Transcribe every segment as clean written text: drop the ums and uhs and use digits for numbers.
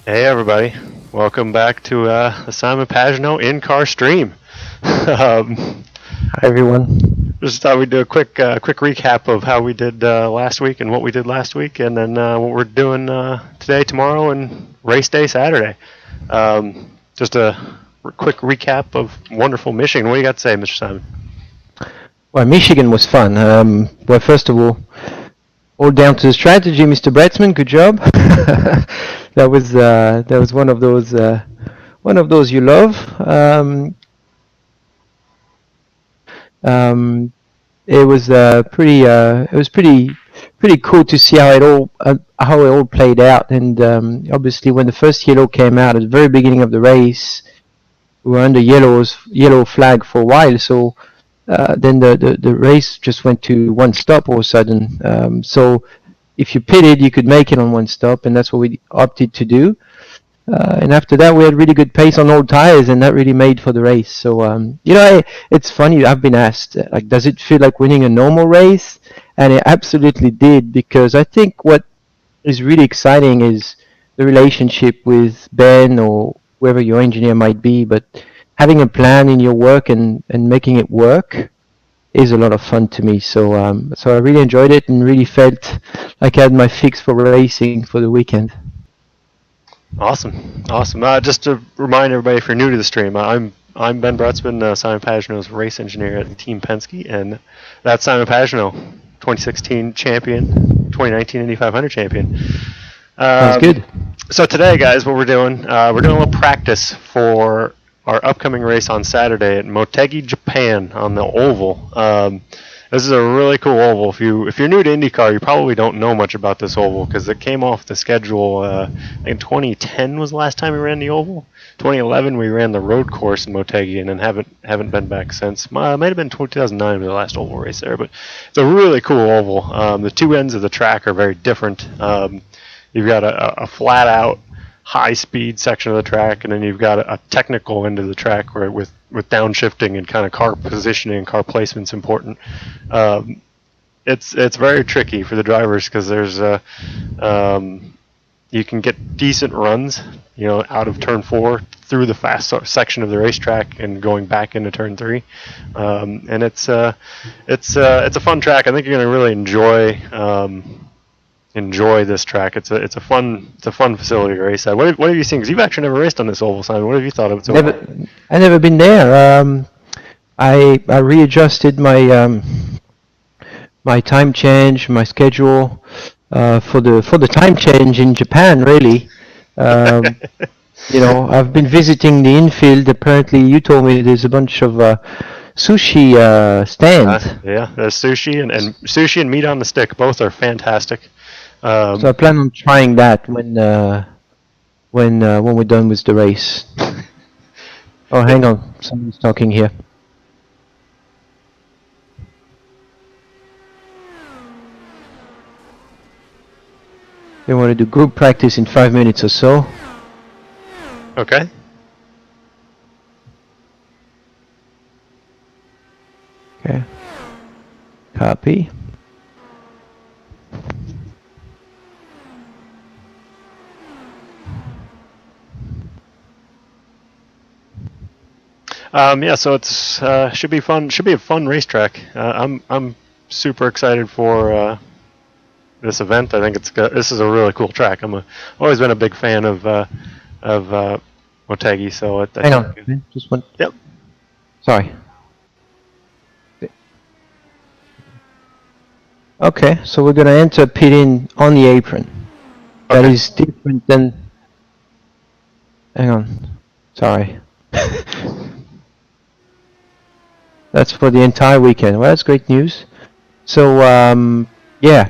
Hey everybody, welcome back to the Simon Pagenaud in-car stream. Hi everyone. Just thought we'd do a quick recap of how we did last week and what we did last week, and then what we're doing today, tomorrow, and race day Saturday. Just a quick recap of wonderful Michigan. What do you got to say, Mr. Simon? Well, Michigan was fun. Well, first of all down to the strategy, Mr. Bretzman. Good job. That was one of those you love. It was pretty cool to see how it all played out. And obviously, when the first yellow came out at the very beginning of the race, we were under yellow flag for a while. So then the race just went to one stop all of a sudden. So if you pitted, you could make it on one stop, and that's what we opted to do. And after that, we had really good pace on old tires, and that really made for the race. So, it's funny. I've been asked, like, does it feel like winning a normal race? And it absolutely did, because I think what is really exciting is the relationship with Ben or whoever your engineer might be. But having a plan in your work and making it work is a lot of fun to me. So, I really enjoyed it and really felt like I had my fix for racing for the weekend. Awesome. Just to remind everybody, if you're new to the stream, I'm Ben Bretzman, Simon Pagenaud's race engineer at Team Penske, and that's Simon Pagenaud, 2016 champion, 2019 Indy 500 champion. Sounds good. So today, guys, what we're doing a little practice for our upcoming race on Saturday at Motegi, Japan, on the oval. This is a really cool oval. If you're new to IndyCar, you probably don't know much about this oval because it came off the schedule. I think 2010 was the last time we ran the oval. 2011 we ran the road course in Motegi, and then haven't been back since. It might have been 2009 for the last oval race there, but it's a really cool oval. The two ends of the track are very different. You've got a flat out high-speed section of the track, and then you've got a technical end of the track where with downshifting and kind of car positioning and car placement's important. It's very tricky for the drivers because there's you can get decent runs, out of turn 4 through the fast section of the racetrack and going back into turn 3, and it's a fun track. I think you're going to really enjoy this track. It's a fun facility to race at. What have you seen? Because you've actually never raced on this oval, Simon. What have you thought of it so far? I never been there. I readjusted my my time change, my schedule for the time change in Japan. Really, I've been visiting the infield. Apparently, you told me there's a bunch of sushi stands. Yeah, there's sushi and sushi and meat on the stick. Both are fantastic. So I plan on trying that when we're done with the race. Oh, hang on, someone's talking here. We want to do group practice in 5 minutes or so. Okay. Okay. Copy. Yeah, so it's should be fun. Should be a fun racetrack. I'm super excited for this event. I think this is a really cool track. Always been a big fan of Motegi. So hang on, just one. Yep. Sorry. Okay, so we're gonna enter pit in on the apron. Okay. That is different than. Hang on. Sorry. That's for the entire weekend. Well, that's great news. So, yeah.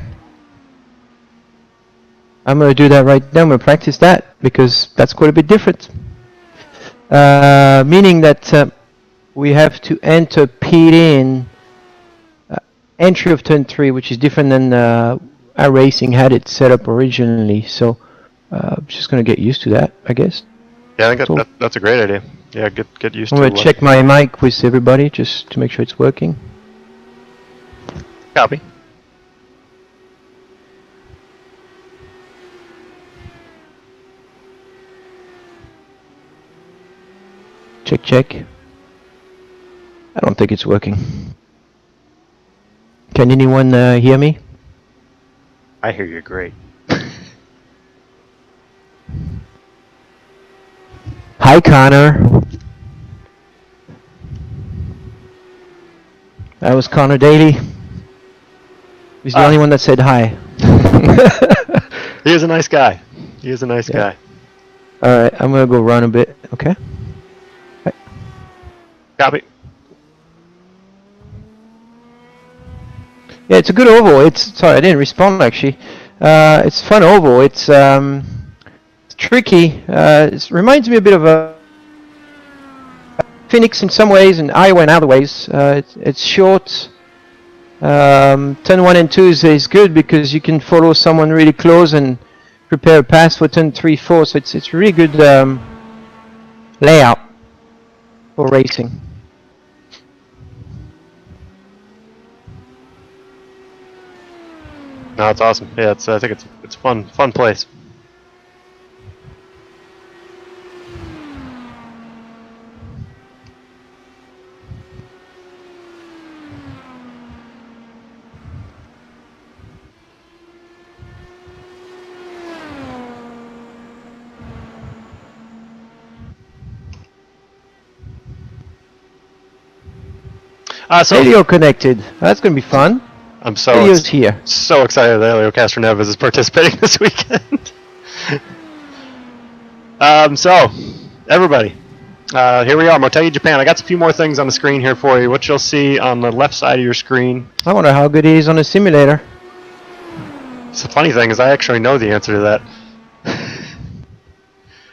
I'm going to do that right now. I'm going to practice that because that's quite a bit different. Meaning that we have to enter pit in entry of turn 3, which is different than iRacing had it set up originally. So, I'm just going to get used to that, I guess. Yeah, I think that's a great idea. Yeah, get used to it. I'm going to check my mic with everybody just to make sure it's working. Copy. Check, check. I don't think it's working. Can anyone hear me? I hear you great. Hi, Connor. That was Connor Daly. He's the only one that said hi. He is a nice guy. He is a nice guy. Alright, I'm gonna go run a bit, okay? Right. Copy. Yeah, it's a good oval. Sorry, I didn't respond actually. It's a fun oval. It's tricky. It reminds me a bit of a Phoenix in some ways and Iowa in other ways. It's short. Turn 1 and 2 is good because you can follow someone really close and prepare a pass for turn 3, 4. So it's really good layout for racing. No, it's awesome. Yeah, I think it's fun place. Radio connected. That's gonna be fun. I'm so here. So excited that Elio Castroneves is participating this weekend. So everybody, here we are, Motegi, Japan. I got a few more things on the screen here for you. What you'll see on the left side of your screen. I wonder how good he is on a simulator. So the funny thing is, I actually know the answer to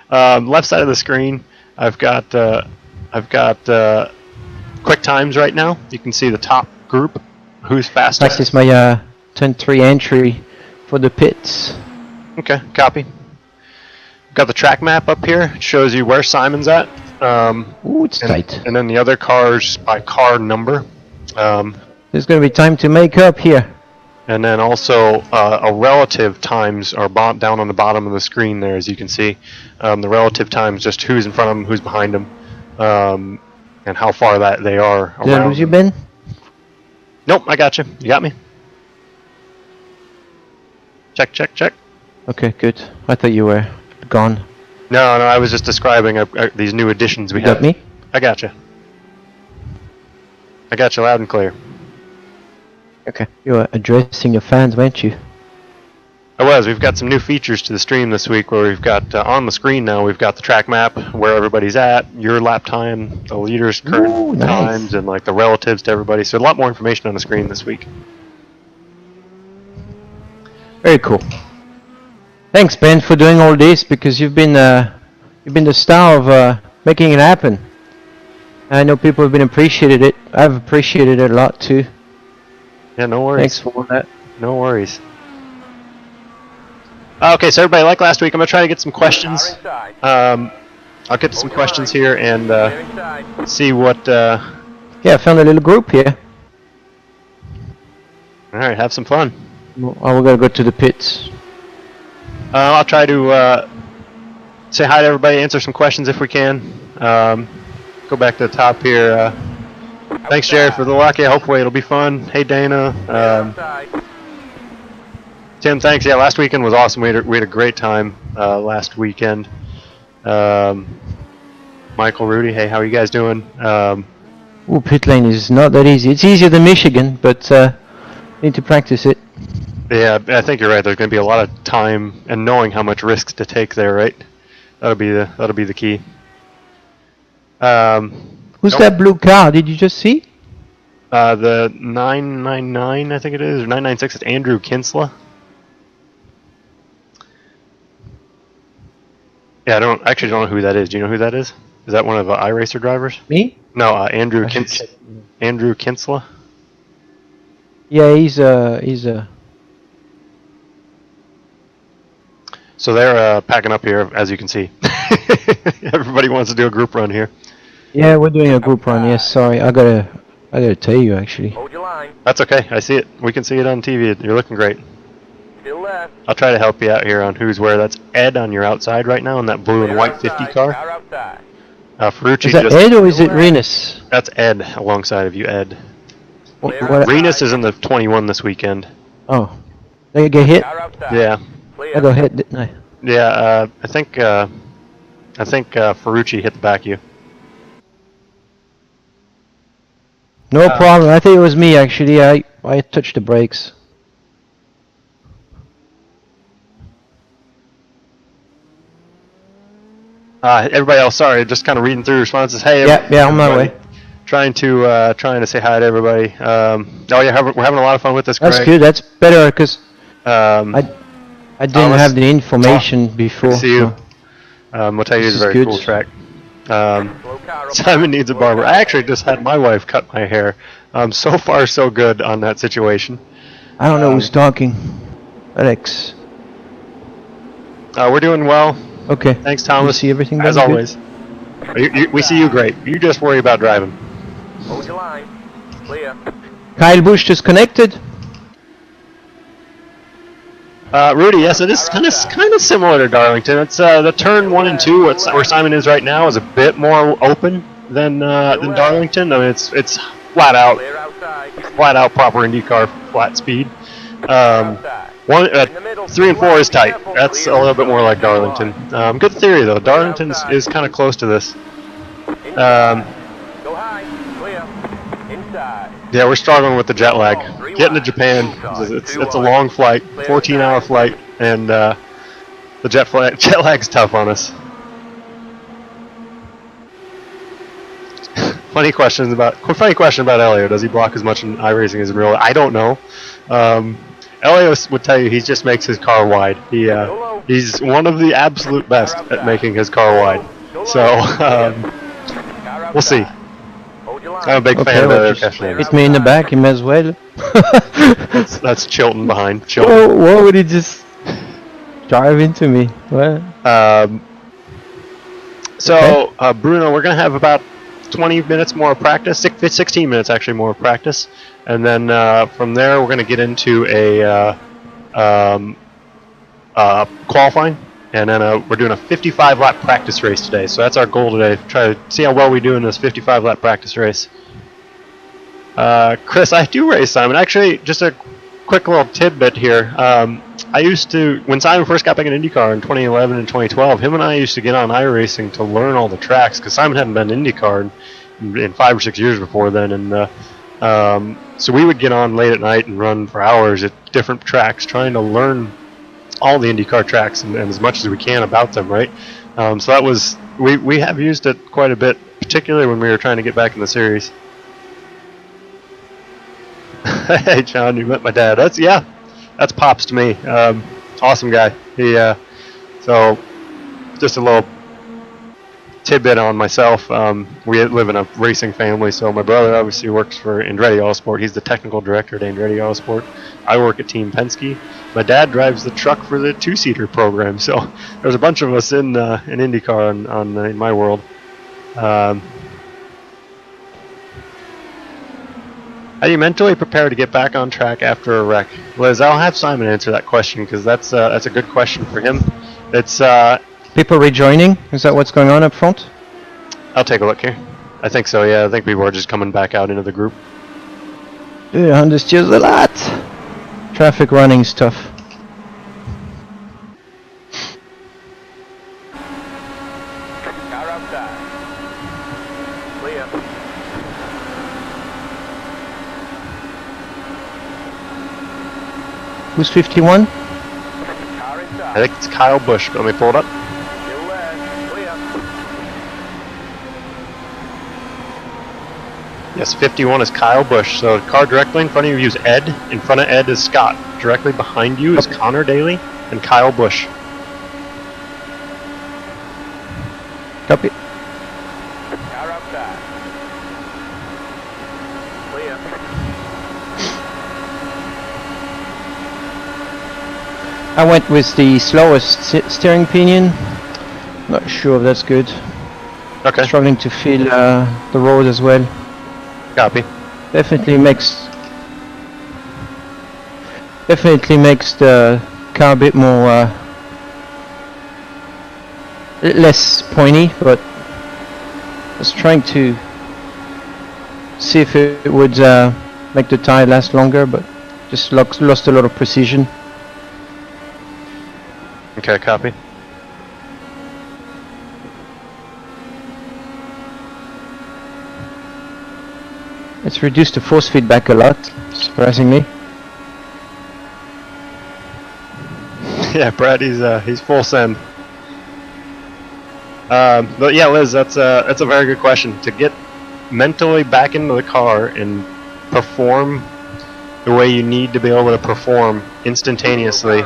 that. Left side of the screen, I've got quick times right now. You can see the top group, who's fastest. Practice my turn 3 entry for the pits. Okay, copy. Got the track map up here. It shows you where Simon's at. Ooh, it's tight. And then the other cars by car number. There's going to be time to make up here. And then also a relative times are down on the bottom of the screen there, as you can see. The relative times, just who's in front of them, who's behind them, and how far that they are around. Did I lose you, Ben? Nope, I got you. You got me. Check, check, check. Okay, good. I thought you were gone. No, I was just describing these new additions we have. You got me? I got you. I got you loud and clear. Okay. You were addressing your fans, weren't you? I was. We've got some new features to the stream this week where we've got on the screen now, we've got the track map, where everybody's at, your lap time, the leaders' current times, and like the relatives to everybody. So a lot more information on the screen this week. Very cool. Thanks, Ben, for doing all this because you've been the star of making it happen. I know people have been appreciated it. I've appreciated it a lot too. Yeah, no worries. Thanks for all that. No worries. Okay, so everybody, like last week, I'm going to try to get some questions. I'll get to some questions here and see what... Yeah, I found a little group here. Alright, have some fun. Oh, we're going to go to the pits. I'll try to say hi to everybody, answer some questions if we can. Go back to the top here. Thanks, Jared, for the luck. Yeah, hopefully it'll be fun. Hey, Dana. Tim, thanks. Yeah, last weekend was awesome. We had a great time last weekend. Michael, Rudy, hey, how are you guys doing? Ooh, pit lane is not that easy. It's easier than Michigan, but need to practice it. Yeah, I think you're right. There's going to be a lot of time and knowing how much risks to take there, right? That'll be the key. Who's that blue car? Did you just see? The 999, I think it is, or 996. It's Andrew Kinsella. Yeah, I actually don't know who that is. Do you know who that is? Is that one of the iRacer drivers? Me? No, Andrew Kinsella. Yeah, he's a. So they're packing up here, as you can see. Everybody wants to do a group run here. Yeah, we're doing a group run. Yes, sorry, I gotta tell you actually. Hold your line. That's okay. I see it. We can see it on TV. You're looking great. Still left. I'll try to help you out here on who's where. That's Ed on your outside right now in that blue and white 50 car. Ferrucci Is that just. Ed or is it Renus? That's Ed alongside of you, Ed. What? Renus is in the 21 this weekend. Oh, did I get hit? Yeah. I got hit, didn't I? Yeah, I think Ferrucci hit the back of you. No problem. I think it was me actually. I touched the brakes. Everybody else, sorry, just kind of reading through responses. Hey, Yeah, on my way. Trying to say hi to everybody. Oh yeah, we're having a lot of fun with this. That's Greg. good. That's better because I didn't Thomas, have the information before. Good to see you. So Motegi is a very good. cool track. Simon needs a barber. I actually just had my wife cut my hair. So far so good on that situation. I don't know who's talking. Alex. We're doing well. Okay. Thanks, Thomas. You see everything as good? always. We see you great. You just worry about driving. Hold your line. Clear. Kyle Busch disconnected. Rudy, yes, it is kind of similar to Darlington. It's the turn 1 and 2, where Simon is right now, is a bit more open than Darlington. I mean, it's flat out proper IndyCar flat speed. 3 and 4 is tight. That's a little bit more like Darlington. Good theory though. Darlington is kind of close to this. Go high. Clear. Inside. Yeah, we're struggling with the jet lag. Getting to Japan, it's a long flight, 14-hour flight, and the jet lag's tough on us. Funny question about Elio. Does he block as much in iRacing as in real? I don't know. Elio would tell you he just makes his car wide. He's one of the absolute best at making his car wide. So we'll see. I'm a big fan of Elio. Hit me in the back, he may as well. That's Chilton behind. Oh, why would he just drive into me? What? Bruno, we're going to have about 20 minutes more practice, 16 minutes actually more practice, and then from there we're going to get into a qualifying, and then we're doing a 55-lap practice race today. So that's our goal today, try to see how well we do in this 55-lap practice race. Chris, I do race Simon. Actually, just a quick little tidbit here. I used to, when Simon first got back in IndyCar in 2011 and 2012, him and I used to get on iRacing to learn all the tracks, because Simon hadn't been in IndyCar in 5 or 6 years before then, and so we would get on late at night and run for hours at different tracks, trying to learn all the IndyCar tracks and as much as we can about them, right? So that was, we have used it quite a bit, particularly when we were trying to get back in the series. Hey John, you met my dad. That's Pops to me. Awesome guy. So just a little tidbit on myself. We live in a racing family, so my brother obviously works for Andretti Autosport. He's the technical director at Andretti Autosport. I work at Team Penske. My dad drives the truck for the two-seater program. So there's a bunch of us in IndyCar in my world. How do you mentally prepare to get back on track after a wreck? Liz, I'll have Simon answer that question, because that's a good question for him. It's people rejoining? Is that what's going on up front? I'll take a look here. I think so, yeah. I think people are just coming back out into the group. Dude, I understand a lot. Traffic running stuff. Car outside. Clear. Who's 51? Car inside. I think it's Kyle Busch. Let me pull it up. Still there. Clear. Yes, 51 is Kyle Busch. So the car directly in front of you is Ed. In front of Ed is Scott. Directly behind you is Connor Daly and Kyle Busch. Copy. Car outside. Clear. I went with the slowest steering pinion. Not sure if that's good. Okay. Struggling to feel the road as well. Copy. Definitely makes the car a bit more less pointy, but was trying to see if it would make the tire last longer, but just lost a lot of precision. Okay, copy. It's reduced the force feedback a lot, surprisingly. Yeah, Brad, he's full send. But yeah, Liz, that's a very good question. To get mentally back into the car and perform the way you need to be able to perform instantaneously,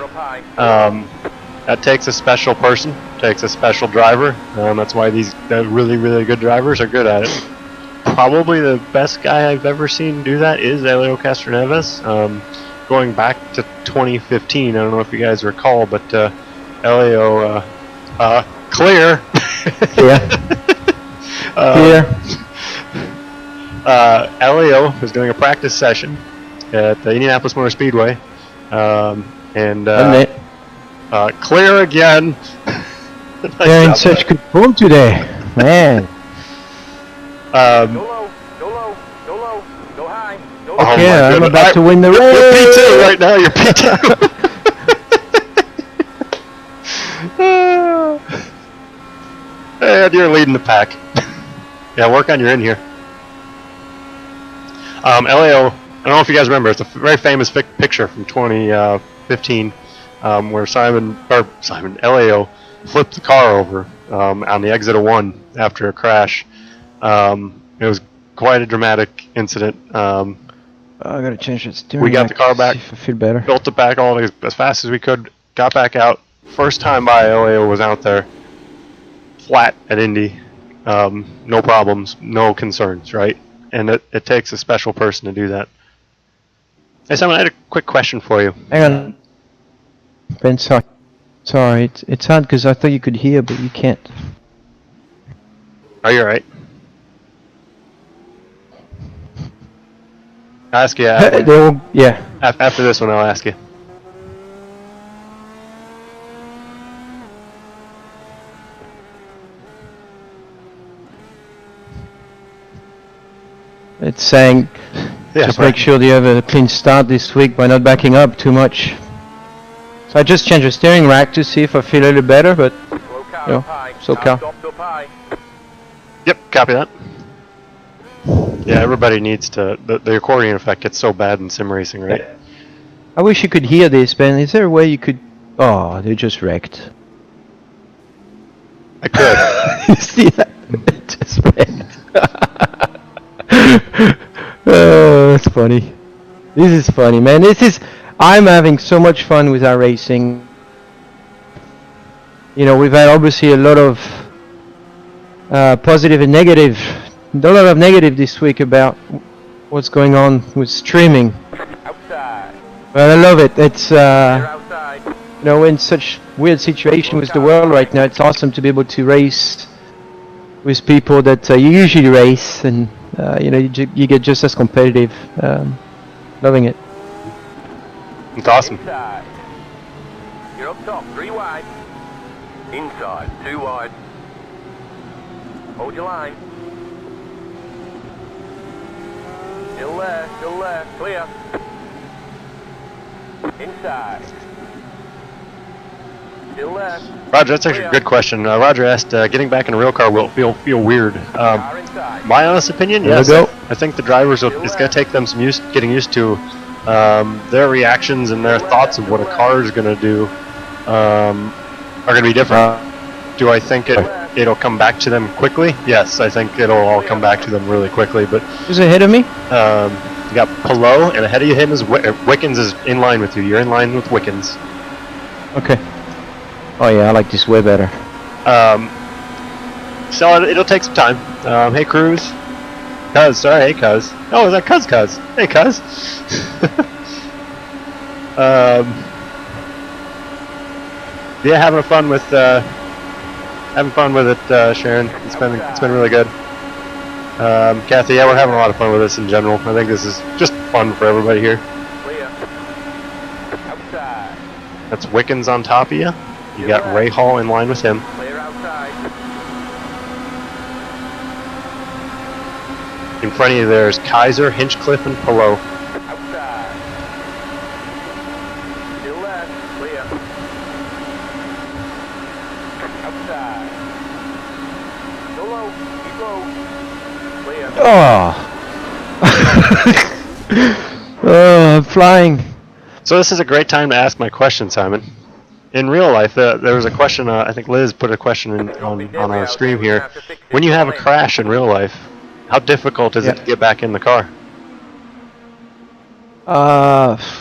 that takes a special person, takes a special driver. That's why the really, really good drivers are good at it. Probably the best guy I've ever seen do that is Elio Castroneves. Going back to 2015, I don't know if you guys recall, but Elio, clear. Elio was doing a practice session at the Indianapolis Motor Speedway, and clear again. Nice They're in job. such good form today, man. Go low, go low, go low, go high, go Oh high. my Yeah, I'm goodness. about to win the You're race. P2 right now. You're P2. And you're leading the pack. Yeah, work on your in here. Elio, I don't know if you guys remember, it's a very famous picture from 2015 where Elio flipped the car over on the exit of 1 after a crash. It was quite a dramatic incident. I gotta change it. We got the car back, See if I feel better. built it back all as fast as we could, got back out. First time by Elio was out there, flat at Indy, no problems, no concerns, right? And it takes a special person to do that. Hey Simon, I had a quick question for you. Hang on. Ben, sorry. It's hard because I thought you could hear, but you can't. Are you alright? I'll ask you Yeah. after this one. I'll ask you. It's saying Yeah, just right. make sure you have a clean start this week by not backing up too much. So I just changed the steering rack to see if I feel a little better, but Slow car Yeah, up high. so Car car. stopped up high. Yep, copy that. Yeah, everybody needs to. The accordion effect gets so bad in sim racing, right? I wish you could hear this, Ben. Is there a way you could... Oh, they just wrecked. I could. You see that? They just wrecked. Oh, that's funny. This is funny, man. I'm having so much fun with our racing. You know, we've had obviously a lot of positive and negative. A lot of negative this week about what's going on with streaming. Outside. But I love it. It's Clear outside. you know, we're in such weird situation with the world right now. It's awesome to be able to race with people that you usually race, and you know, you get just as competitive. Loving it. It's awesome. Inside. You're up top, 3 wide. Inside, 2 wide. Hold your line. Still there, clear. Inside. Still there. Roger, that's actually a good question. Roger asked, getting back in a real car will feel weird. Car inside. My honest opinion, There we yes. go. I think the drivers it's going to take them some getting used to their reactions and their thoughts of what a car is going to do are going to be different. Do I think it'll come back to them quickly? Yes, I think it'll all come back to them really quickly. But Who's ahead of me? you got Pagenaud, and ahead of him is Wickens is in line with you. You're in line with Wickens. Okay. Oh yeah, I like this way better. So it'll take some time. Hey, Cruz. Cuz, sorry, hey, Cuz. Oh, is that Cuz? Hey, Cuz. Yeah, having fun with it, Sharon. It's been really good. Kathy, yeah, we're having a lot of fun with this in general. I think this is just fun for everybody here. Clear. Outside. That's Wickens on top of you. You got Ray Hall in line with him. Clear outside. In front of you there's Kaiser, Hinchcliffe, and Pillow. Outside. Still left. Clear. Outside. Go low. Keep low. Clear. Oh, I'm flying. So this is a great time to ask my question, Simon. In real life, there was a question, I think Liz put a question on our stream here. When you have a crash in real life, how difficult is it to get back in the car?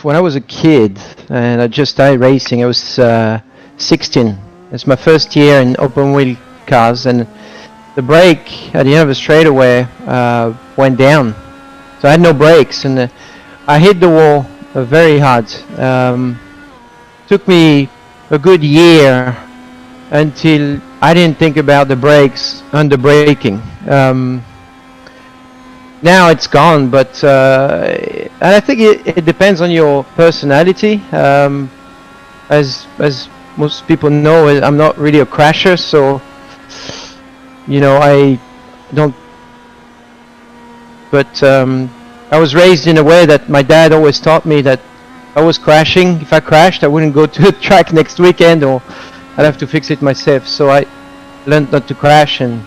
When I was a kid and I just started racing, I was 16. It's my first year in open wheel cars, and the brake at the end of the straightaway went down. So I had no brakes, and I hit the wall very hard. Took me a good year until I didn't think about the brakes under braking. Now it's gone, but and I think it depends on your personality. As most people know, I'm not really a crasher, so you know I don't. But I was raised in a way that my dad always taught me that I was crashing. If I crashed, I wouldn't go to the track next weekend, or I'd have to fix it myself. So I learned not to crash, and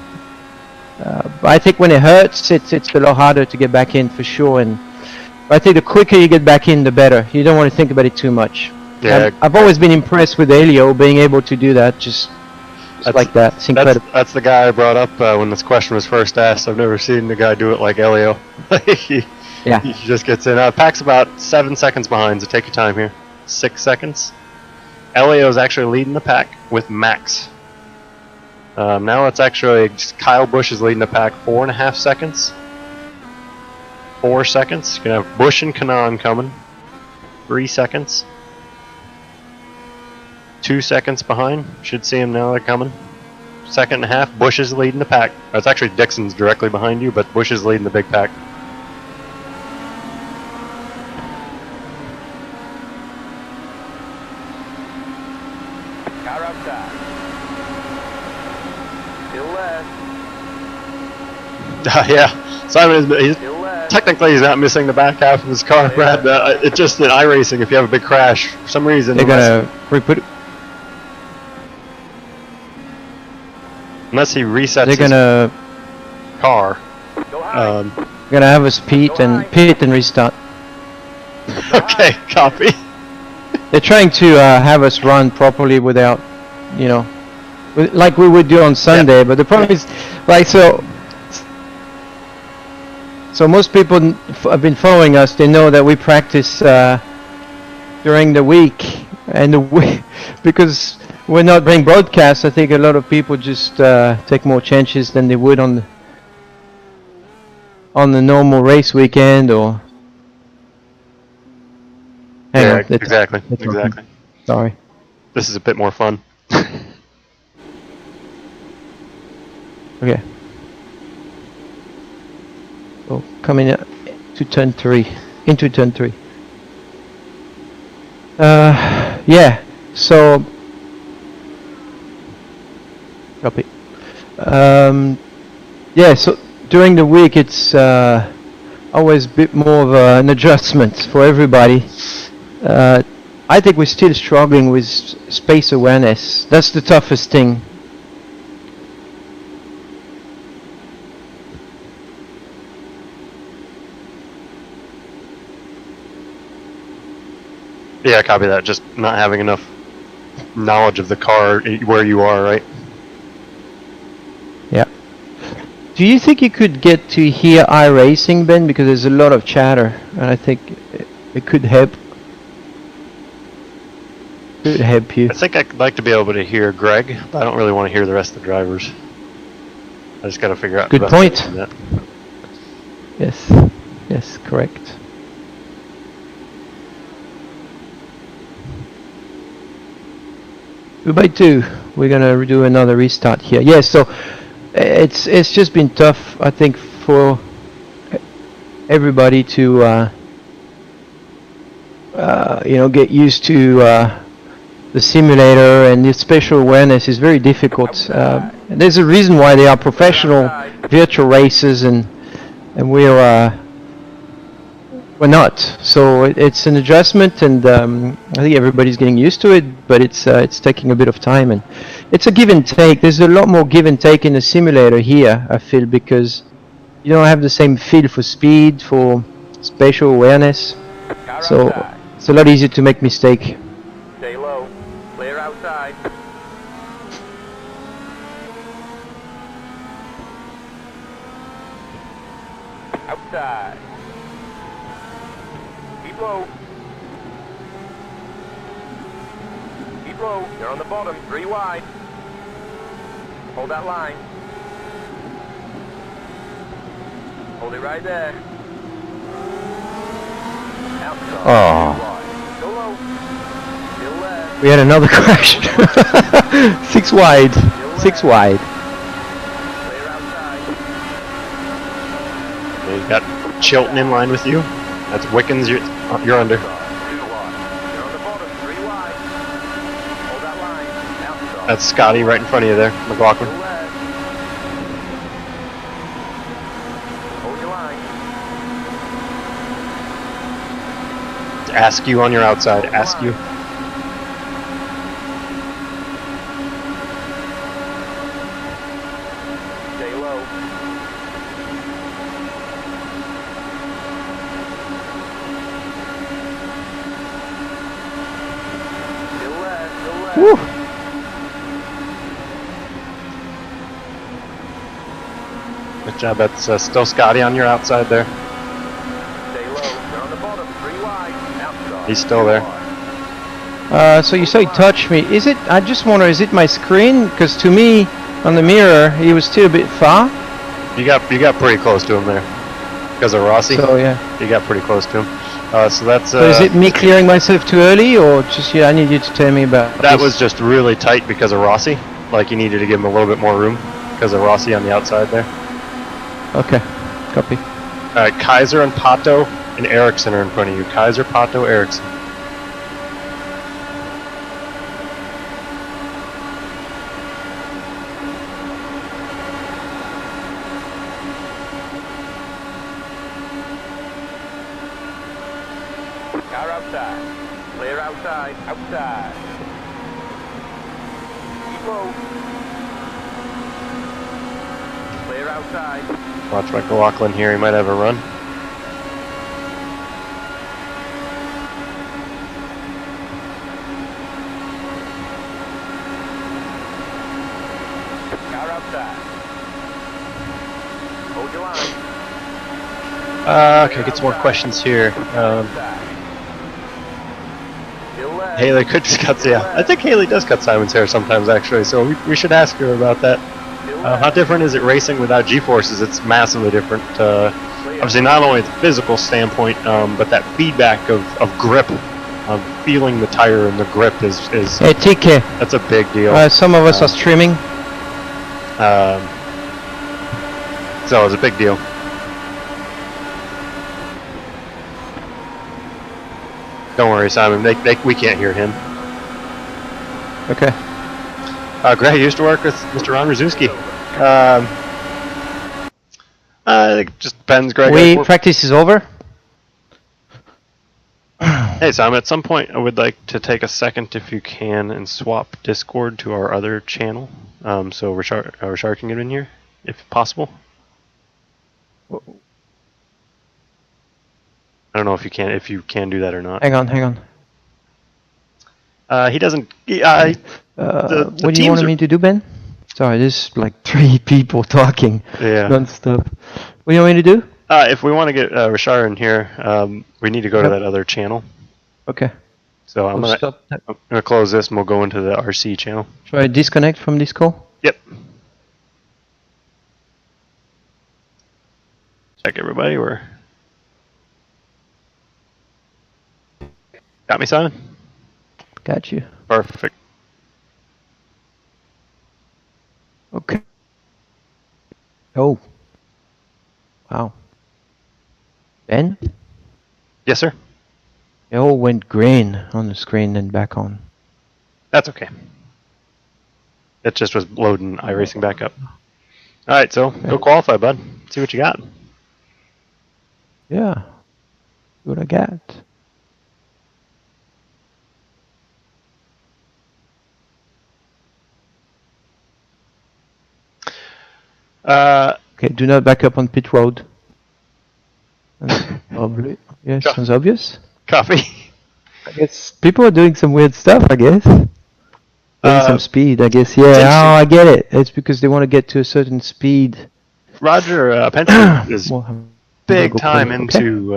I think when it hurts, it's a lot harder to get back in for sure. And I think the quicker you get back in, the better. You don't want to think about it too much. Yeah, I've always been impressed with Elio being able to do that, just like that. It's incredible. That's the guy I brought up when this question was first asked. I've never seen the guy do it like Elio. Yeah. He just gets in. Pack's about 7 seconds behind, so take your time here. 6 seconds. Elio's actually leading the pack with Max. Now it's actually just Kyle Busch is leading the pack 4.5 seconds. 4 seconds. You're going to have Busch and Kanaan coming. 3 seconds. 2 seconds behind. Should see him now. They're coming. 1.5 seconds. Busch is leading the pack. It's actually Dixon's directly behind you, but Busch is leading the big pack. Car outside. Still left. Yeah, Simon is. Still left. Technically, he's not missing the back half of his car, Brad. It's just in iRacing, if you have a big crash, for some reason, They're gonna re-put. unless he resets They're gonna his car. Go high. gonna have us pit and restart. Okay, copy. They're trying to have us run properly without, you know, like we would do on Sunday. But the problem is, like, so most people have been following us. They know that we practice during the week, and because we're not being broadcast, I think a lot of people just take more chances than they would on the normal race weekend or. Yeah, exactly. Exactly. Sorry. This is a bit more fun. Okay. So coming to turn 3, into turn 3. Yeah. So. Copy. Yeah. So during the week, it's always a bit more of an adjustment for everybody. I think we're still struggling with space awareness. That's the toughest thing. Yeah, copy that. Just not having enough knowledge of the car where you are, right? Yeah. Do you think you could get to hear iRacing, Ben? Because there's a lot of chatter, and I think it could help. Could help you. I think I'd like to be able to hear Greg, but I don't really want to hear the rest of the drivers. I just got to figure out. Good the best point. way to do that. Yes. Yes, correct. By 2, we're gonna do another restart here. Yeah, so it's just been tough, I think, for everybody to you know, get used to the simulator, and the spatial awareness is very difficult. There's a reason why they are professional virtual racers, and and we're not. So it's an adjustment, and I think everybody's getting used to it. But it's taking a bit of time, and it's a give and take. There's a lot more give and take in the simulator here, I feel, because you don't have the same feel for speed, for spatial awareness. Car So outside. it's a lot easier to make mistake. Stay low. Clear outside. Outside. Keep low. Keep low. You're on the bottom. 3 wide. Hold that line. Hold it right there. Outside. Oh. 2 wide. Go low. Still there. We had another crash. 6 wide. 6 wide. Clear outside. You got Chilton in line with you. That's Wickens. You're under. 2 wide. You're on the bottom. 3 wide. Hold that line. Outside. That's Scotty right in front of you there, McLaughlin. Still there. Hold your line. Ask you on your outside. Ask you. Stay low. Still there. Still there. Woo. Good job. That's still Scotty on your outside there. Stay low. You're on the bottom. 3 wide. Outside. He's still there. 2 wide. So you say touch me. Is it? I just wonder. Is it my screen? Because to me, on the mirror, he was still a bit far. You got pretty close to him there. Because of Rossi. So yeah. You got pretty close to him. So that's. So is it me clearing myself too early, or just I need you to tell me about? That this? was just really tight because of Rossi. Like you needed to give him a little bit more room because of Rossi on the outside there. Okay. Copy. Alright, Kaiser and Pato and Ericsson are in front of you. Kaiser, Pato, Ericsson. Car outside. Clear outside. Outside. Keep low. Clear outside. Watch McLaughlin here. He might have a run. Car outside. Hold your line. Okay, get some more questions here. Outside. Still there. Haley could just cut. Yeah, I think Haley does cut Simon's hair sometimes, actually. So we should ask her about that. Still there. How different is it racing without G-forces? It's massively different. Obviously, not only the physical standpoint, but that feedback of grip, of feeling the tire and the grip is Hey, TK. that's a big deal. Some of us are streaming. So it's a big deal. Don't worry, Simon. We can't hear him. Okay. Greg used to work with Mr. Ron Rzuski. I think it just depends, Greg. Practice is over. Hey, Simon, at some point I would like to take a second, if you can, and swap Discord to our other channel. So Richard can get in here, if possible. I don't know if you can do that or not. Hang on. He doesn't. What do you want me to do, Ben? Sorry, there's like 3 people talking non-stop. What do you want me to do? If we want to get Richard in here, we need to go to that other channel. Okay. So I'm gonna close this and we'll go into the RC channel. Should I disconnect from this call? Yep. Check everybody. Got me, Simon? Got you. Perfect. Okay. Oh. Wow. Ben? Yes, sir. It all went green on the screen and back on. That's okay. It just was loading iRacing back up. All right, so go qualify, bud. See what you got. Yeah. What I got. Okay, do not back up on pit road. Probably. Yes, Co- sounds obvious. Copy. I guess people are doing some weird stuff, I guess. Getting some speed, I guess. It's Yeah, interesting. oh, I get it. It's because they want to get to a certain speed. Roger Penske is Well, I'm gonna big go time play. Okay. into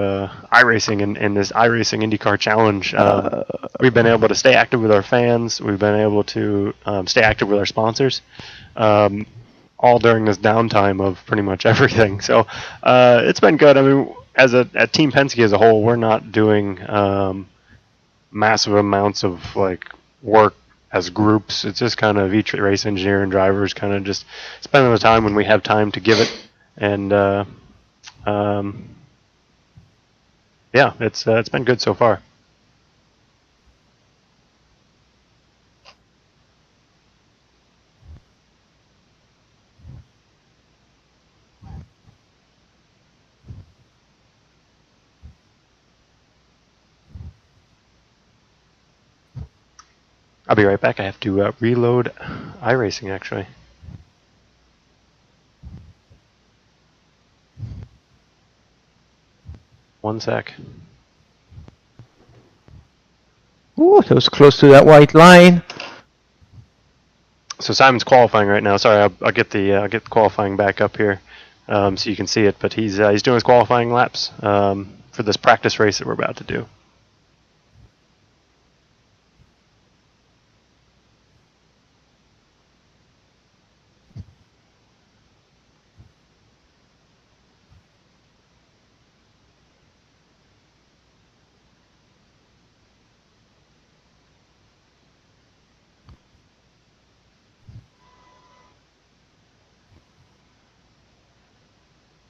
iRacing and this iRacing IndyCar Challenge. Uh, We've been able to stay active with our fans. We've been able to stay active with our sponsors, all during this downtime of pretty much everything. So it's been good. I mean, as at Team Penske as a whole, we're not doing massive amounts of like work as groups. It's just kind of each race engineer and drivers kind of just spending the time when we have time to give it. And yeah, it's been good so far. I'll be right back. I have to reload iRacing actually. One sec. Ooh, that was close to that white line. So Simon's qualifying right now. Sorry, I'll get the qualifying back up here, so you can see it. But he's doing his qualifying laps for this practice race that we're about to do.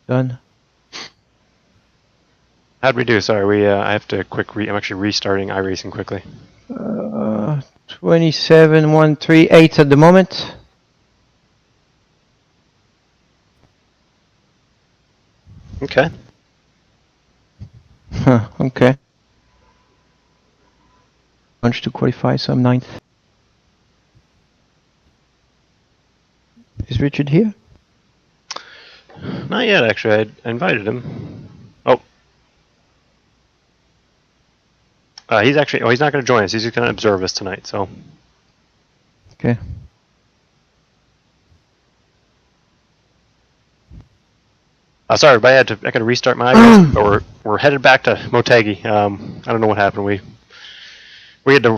Done. How'd we do? Sorry, I have to I'm actually restarting iRacing quickly. 27,138 at the moment. Okay. Huh, okay. Bunch to qualify, so I'm 9th. Is Richard here? Not yet, actually. I invited him. Oh. He's not going to join us. He's just going to observe us tonight. So. Okay. Sorry, everybody. I got to restart my iRacing, but we're headed back to Motegi. I don't know what happened. We had to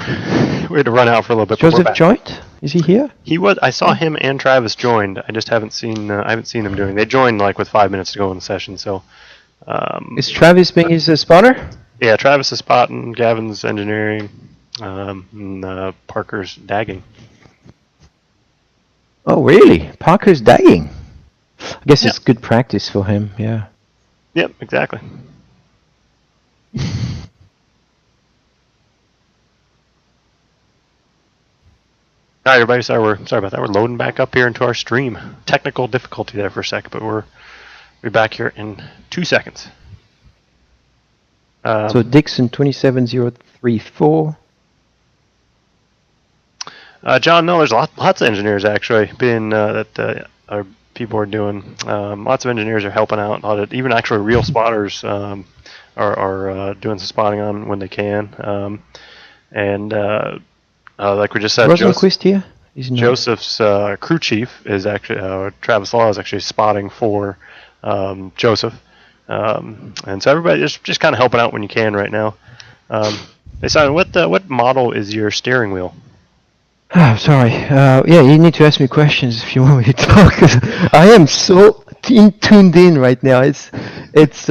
run out for a little bit. But we're Joseph back. joined? Is he here? He was. I saw him and Travis joined. I just haven't seen. I haven't seen them doing. They joined like with 5 minutes to go in the session. So. Is Travis being his spotter? Yeah, Travis is spotting, Gavin's engineering, and Parker's dagging. Oh, really? Parker's dying. I guess Yeah. it's good practice for him, yeah. Yep, exactly. All right, everybody. Sorry about that. We're loading back up here into our stream. Technical difficulty there for a sec, but we'll be back here in 2 seconds. So Dixon 27034. John, no, there's lots of engineers actually that our people are doing. Lots of engineers are helping out. Even actually real spotters are doing some spotting on when they can. And like we just said, Rosenquist here? He's not. Joseph's crew chief is actually Travis Law is actually spotting for Joseph, and so everybody just kind of helping out when you can right now. Hey Simon, what model is your steering wheel? Oh, sorry. Yeah, you need to ask me questions if you want me to talk. 'Cause I am so tuned in right now. It's it's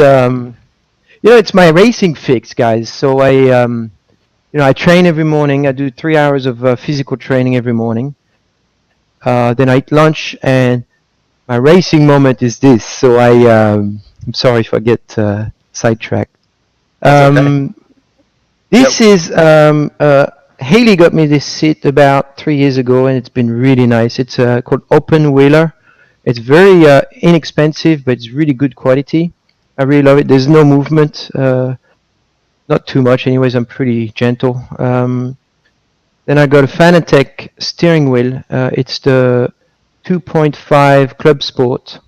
my racing fix, guys. So I train every morning. I do 3 hours of physical training every morning. Then I eat lunch, and my racing moment is this. So I'm sorry if I get sidetracked. That's okay. This is Haley got me this seat about 3 years ago, and it's been really nice. It's called Open Wheeler. It's very inexpensive, but it's really good quality. I really love it. There's no movement, not too much. Anyways, I'm pretty gentle. Then I got a Fanatec steering wheel. It's the 2.5 Club Sport.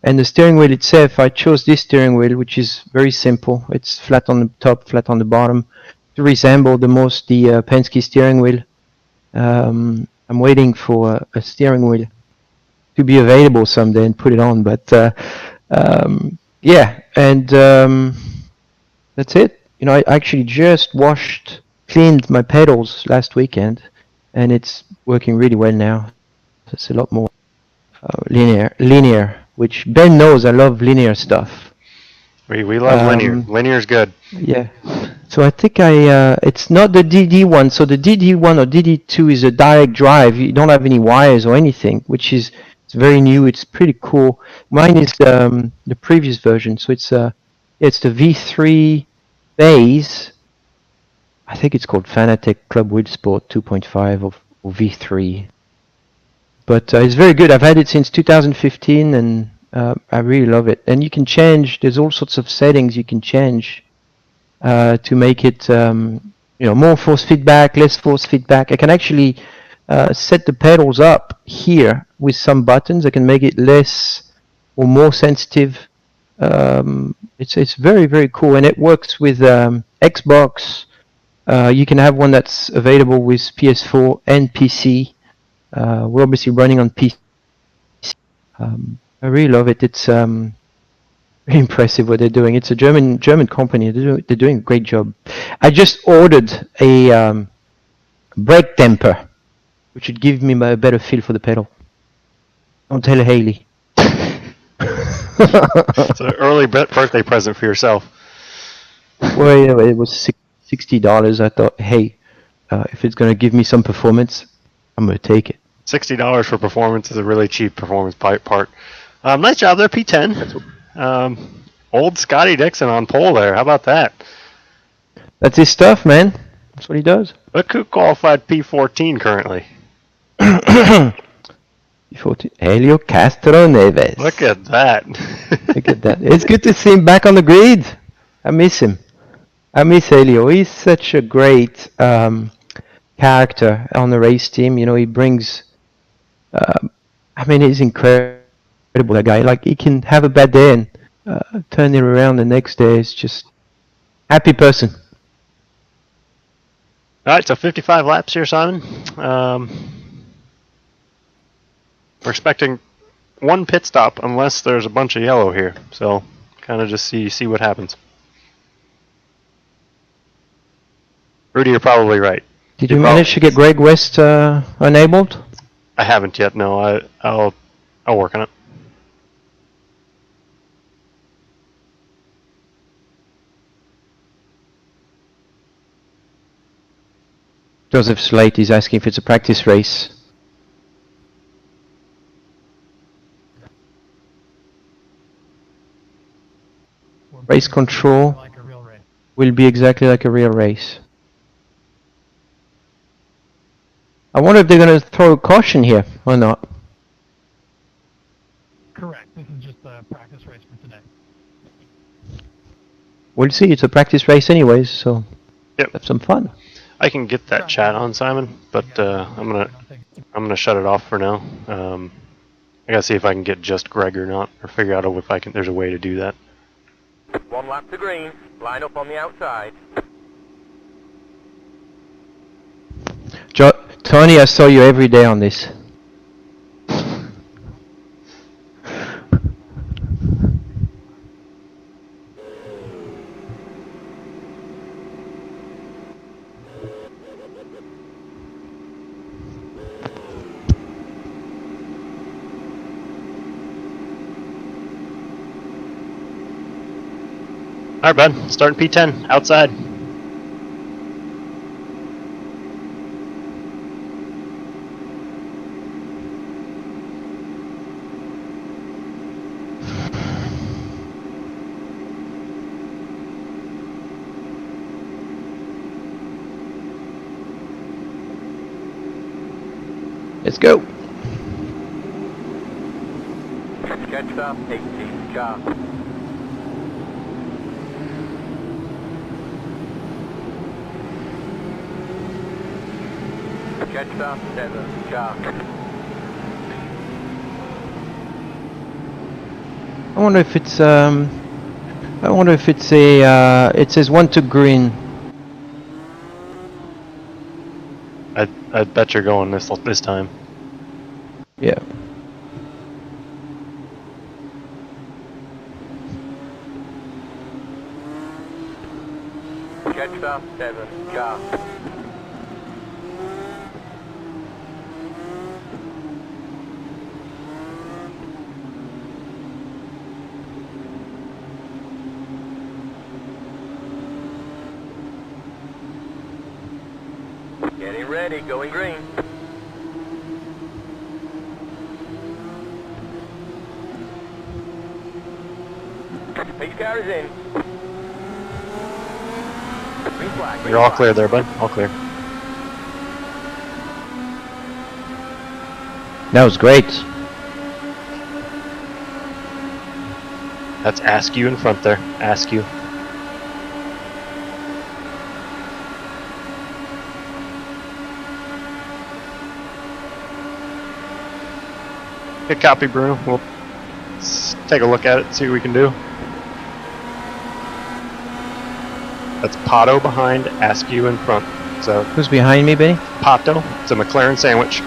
And the steering wheel itself, I chose this steering wheel, which is very simple. It's flat on the top, flat on the bottom, to resemble the Penske steering wheel. I'm waiting for a steering wheel to be available someday and put it on. But yeah, and that's it. You know, I actually just cleaned my pedals last weekend, and it's working really well now. It's a lot more linear, which Ben knows I love linear stuff. We love linear. Linear's good. Yeah. So I think it's not the DD1. So the DD1 or DD2 is a direct drive. You don't have any wires or anything, which is it's very new. It's pretty cool. Mine is the previous version. So it's the V3 base. I think it's called Fanatec Club Wheel Sport 2.5 or V3. But it's very good. I've had it since 2015, and I really love it. And you can change. There's all sorts of settings you can change to make it, more force feedback, less force feedback. I can actually set the pedals up here with some buttons. I can make it less or more sensitive. It's very, very cool, and it works with Xbox. You can have one that's available with PS4 and PC. We're obviously running on PC. I really love it. It's really impressive what they're doing. It's a German company. They're doing a great job. I just ordered a brake damper, which would give me a better feel for the pedal. Don't tell Haley. It's an early birthday present for yourself. Well, yeah, it was $60. I thought, hey, if it's gonna give me some performance, I'm gonna take it. $60 for performance is a really cheap performance part. Nice job there, P10. Old Scotty Dixon on pole there. How about that? That's his stuff, man. That's what he does. Look who qualified P14 currently. Helio Castroneves. Look at that. Look at that. It's good to see him back on the grid. I miss him. I miss Helio. He's such a great character on the race team. You know, he brings... he's incredible, that guy. Like, he can have a bad day and turn it around the next day. It's just happy person. All right, so 55 laps here, Simon. We're expecting one pit stop unless there's a bunch of yellow here. So kind of just see what happens. Rudy, you're probably right. Did you manage to get Greg West enabled? I haven't yet. No, I'll work on it. Joseph Slate is asking if it's a practice race. Race control will be exactly like a real race. I wonder if they're going to throw a caution here or not. Correct. This is just a practice race for today. We'll see. It's a practice race anyways, so yep. Have some fun. I can get that chat on, Simon, but I'm gonna shut it off for now. I gotta see if I can get just Greg or not, or figure out if there's a way to do that. One lap to green. Line up on the outside. Tony, I saw you every day on this. All right, bud. Starting P10 outside. Let's go. Sketched up, 18 car. Jetstar 7, car. I wonder if it's a it says 1 to green. I bet you're going this time. Yeah. Jetstar 7, car. Getting ready, going green. Pace car is in. Green flag, green You're all flag. clear there, bud. All clear. That was great. That's Askew in front there. Askew. Good copy, Bruno. We'll take a look at it and see what we can do. That's Pato behind, Askew in front. So Who's behind me, Benny? Pato, it's a McLaren sandwich.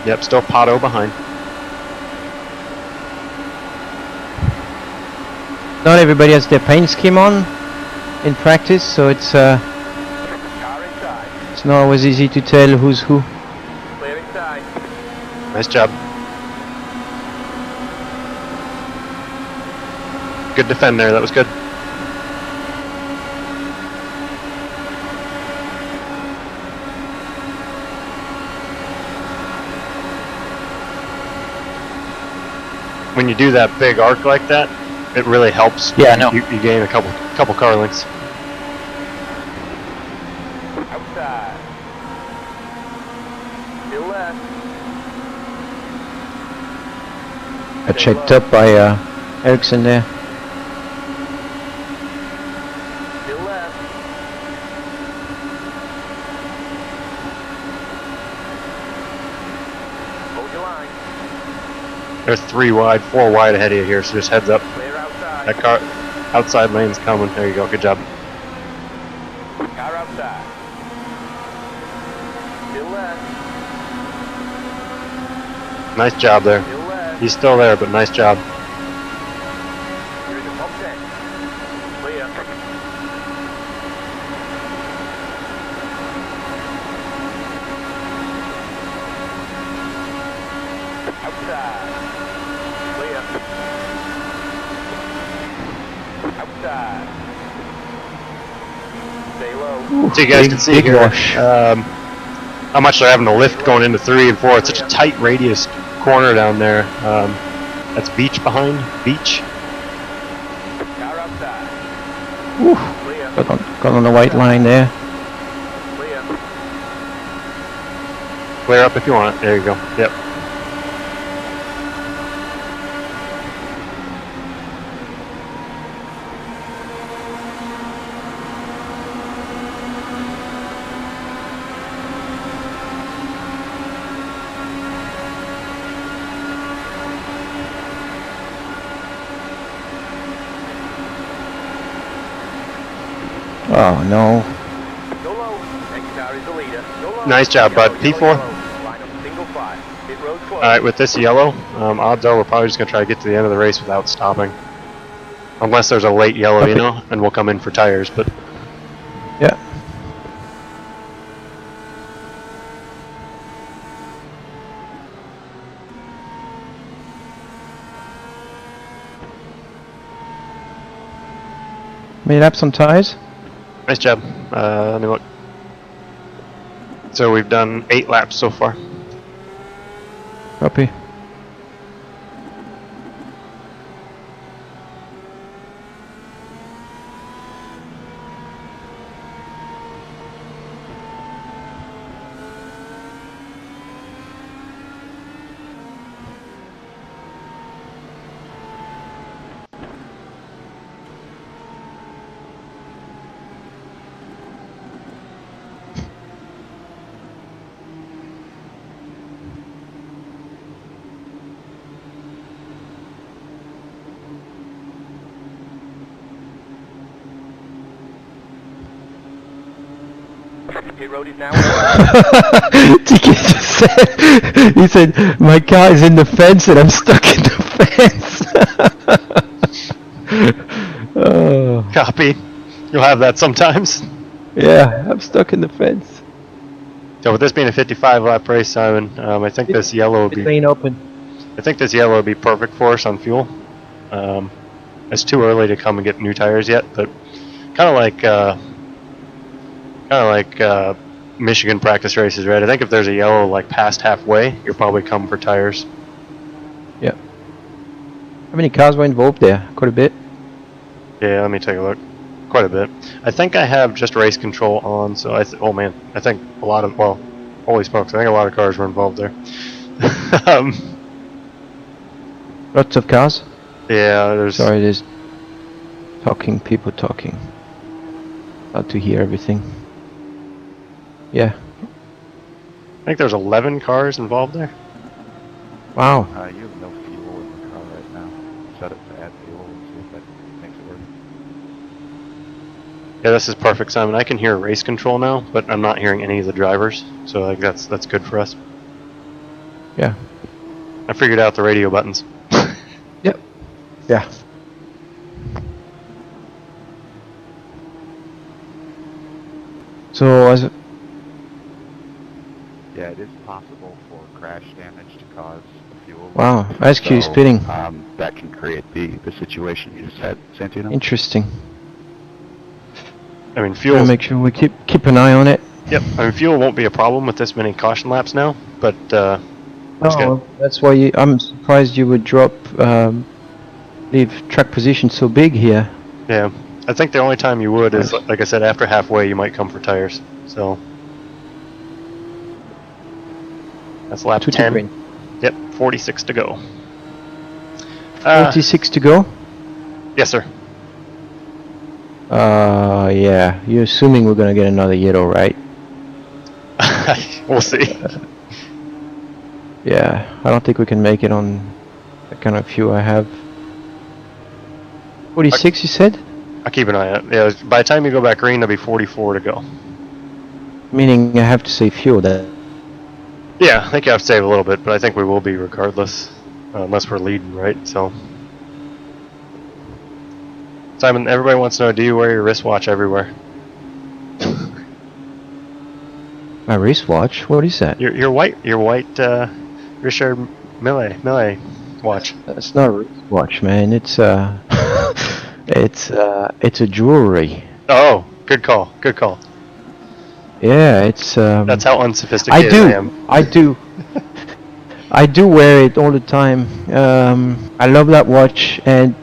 Yep, still Pato behind. Not everybody has their paint scheme on in practice, so it's Car inside. it's not always easy to tell who's who. Clear inside. Nice job. Good defend there, that was good. When you do that big arc like that, it really helps. Yeah, I know. You gain a couple car lengths. Outside. Still left. Got checked up by Ericsson there. Still left. Hold your line. There's 3 wide, 4 wide ahead of you here, so just heads up. Clear outside. That car outside lane's coming. There you go, good job. Car outside. Still left. Nice job there. Still left. He's still there, but nice job. You're in the top 10. Clear. Outside. Clear. Outside. Stay low. So you guys Big- can see big here wash. how much they're having to lift going into 3 and 4. It's such a tight radius corner down there. That's Beach behind. Beach. Car outside. Woo. Clear. Got on the white line there. Clear. Clear up if you want it. There you go. Yep. Oh no. Go low. Next car is the leader. Go low. Nice job, bud. Yellow, P4. yellow. Line up single file. Pit road closed. Alright, with this yellow, odds are we're probably just going to try to get to the end of the race without stopping. Unless there's a late yellow, you know, and we'll come in for tires, but Yeah. Made up some ties. nice job. Let me look. So we've done 8 laps so far. Copy. Pit road is now. TK just said, he said, my car is in the fence and I'm stuck in the fence. Oh, Copy. You'll have that sometimes. yeah, I'm stuck in the fence. So with this being a 55 lap race, Simon, I think this yellow would Pit be. lane open. I think this yellow would be perfect for us on fuel. It's too early to come and get new tires yet, but kind of like Michigan practice races, right? I think if there's a yellow like past halfway, you'll probably come for tires. Yeah. How many cars were involved there? Quite a bit. Yeah, let me take a look. Quite a bit. I think I have just race control on, so oh man, I think a lot of, well, holy smokes, I think a lot of cars were involved there. Lots of cars. Yeah, there's. Sorry, there's people talking. Hard to hear everything. Yeah. I think there's 11 cars involved there. Wow. You have no fuel in the car right now. Set it to add fuel and see if that makes it work. Yeah, this is perfect, Simon. I can hear race control now, but I'm not hearing any of the drivers, so like that's good for us. Yeah. I figured out the radio buttons. Yep. Yeah. So as Yeah, it is possible for crash damage to cause fuel. wow, ice cube So, spitting. That can create the situation you just had, Santino. Interesting. I mean, Gotta fuel. make sure we keep an eye on it. Yep. I mean, fuel won't be a problem with this many caution laps now, but it's good. That's why I'm surprised you would drop leave track position so big here. Yeah. I think the only time you would is, like I said, after halfway you might come for tires. So that's lap 10. green. Yep. 46 to go. 46 to go. Yes, sir. Yeah. You're assuming we're gonna get another yellow, right? We'll see. Yeah. I don't think we can make it on the kind of fuel I have. 46, you said? I'll keep an eye on it. Yeah, by the time you go back green, there'll be 44 to go. Meaning I have to save fuel. That. Yeah, I think you have to save a little bit, but I think we will be regardless, unless we're leading, right? So, Simon, everybody wants to know: do you wear your wristwatch everywhere? My wristwatch? What is that? Your white Richard Mille watch. That's not a wristwatch, man. It's it's a jewelry. Oh, good call. Good call. Yeah, it's. That's how unsophisticated I am. I do. I do wear it all the time. I love that watch, and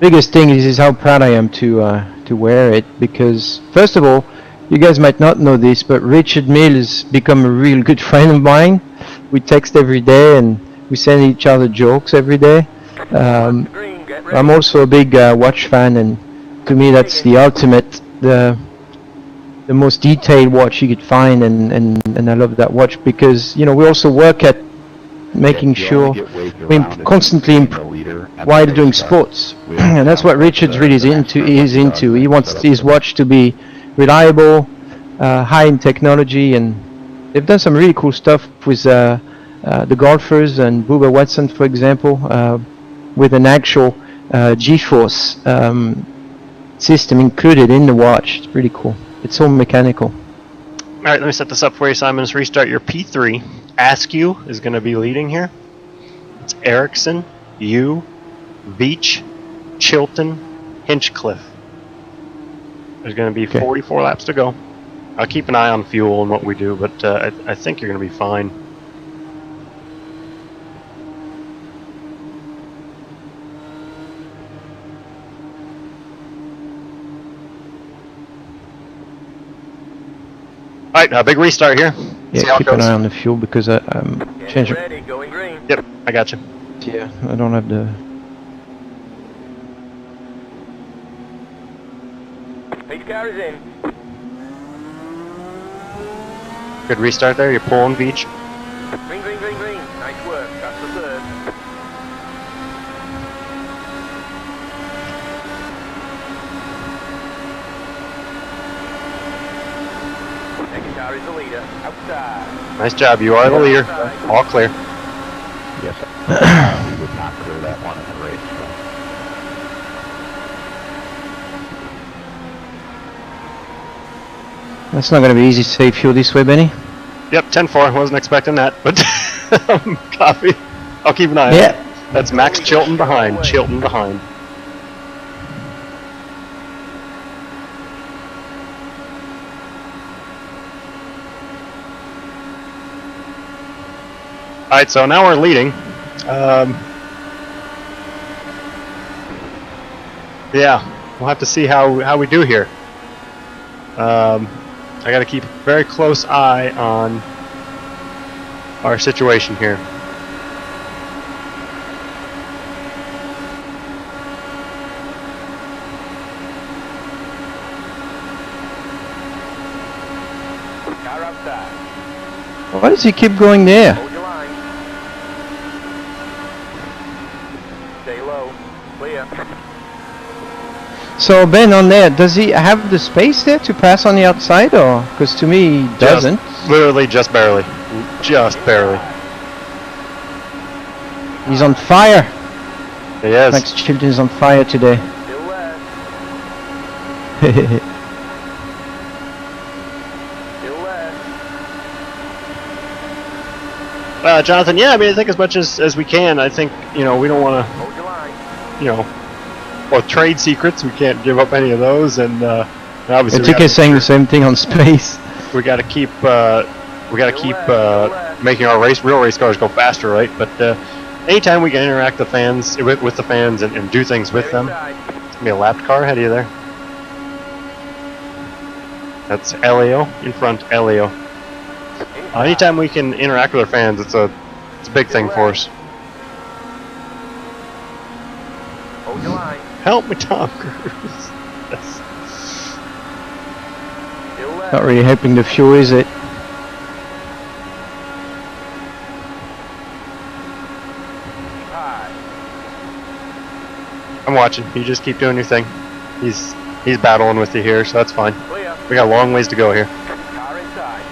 biggest thing is how proud I am to wear it, because first of all, you guys might not know this, but Richard Mille has become a real good friend of mine. We text every day and we send each other jokes every day. I'm also a big watch fan, and to me that's the ultimate, the most detailed watch you could find, and I love that watch because, you know, we also work at making sure we constantly improve while doing sports, and that's what Richard's really is into. He wants his watch to be reliable, high in technology, and they've done some really cool stuff with the golfers and Bubba Watson, for example, with an actual G-force system included in the watch. It's pretty cool. It's all mechanical. All right, let me set this up for you, Simon. Let's restart your P3. Askew is going to be leading here. It's Ericsson, you, Veach, Chilton, Hinchcliffe. There's going to be 44 laps to go. I'll keep an eye on fuel and what we do, but I think you're going to be fine. All right, big restart here. Yeah, keep an eye on the fuel because I'm changing. Ready, going green. Yep, I got you. Yeah, I don't have the. Pace car is in. Good restart there. You're pulling Beach. Green, green, green, green. Nice work. That's the third. Clear outside. Nice job. You are the leader. All clear. Yes, we would not clear that one in the race. That's not going to be easy to save fuel this way, Benny. Yep, 10-4. Wasn't expecting that, but copy. I'll keep an eye on it. Yeah. That's Max Chilton behind. Chilton behind. All right, so now we're leading. Yeah, we'll have to see how we do here. I got to keep a very close eye on our situation here. Car outside. Why does he keep going there? Hold your line. Stay low. Clear. So Ben, on there, does he have the space there to pass on the outside, or? Because to me, he doesn't. Literally just barely. Just barely. He's on fire. He is. Max Chilton is on fire today. Still left. Still left. Jonathan, yeah, I mean, I think as much as we can. I think, we don't want to, Hold your line. Or trade secrets. We can't give up any of those, and obviously TK is saying the same thing on space. we got to keep making our real race cars go faster, right? But anytime we can interact with the fans and do things with them, Inside. it's gonna be a lapped car ahead of you there. That's Elio in front. Elio. Anytime we can interact with our fans, it's a big thing for us. Hold your line. Help me, Tom Cruise. Yes. Still left. Not really helping the fuel, is it? High. I'm watching. You just keep doing your thing. He's battling with you here, so that's fine. Clear. We got a long ways to go here. Car inside.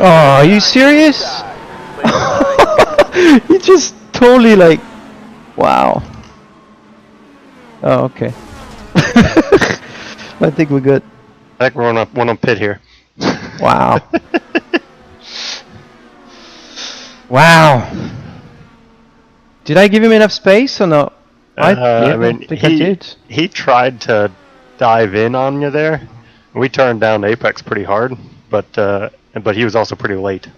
Oh, are you serious? Inside. Clear. He just totally like, wow. Oh, okay. I think we're good. I think we're on a pit here. Wow. Wow. Did I give him enough space or not? I think I did. He tried to dive in on you there. We turned down Apex pretty hard, but he was also pretty late.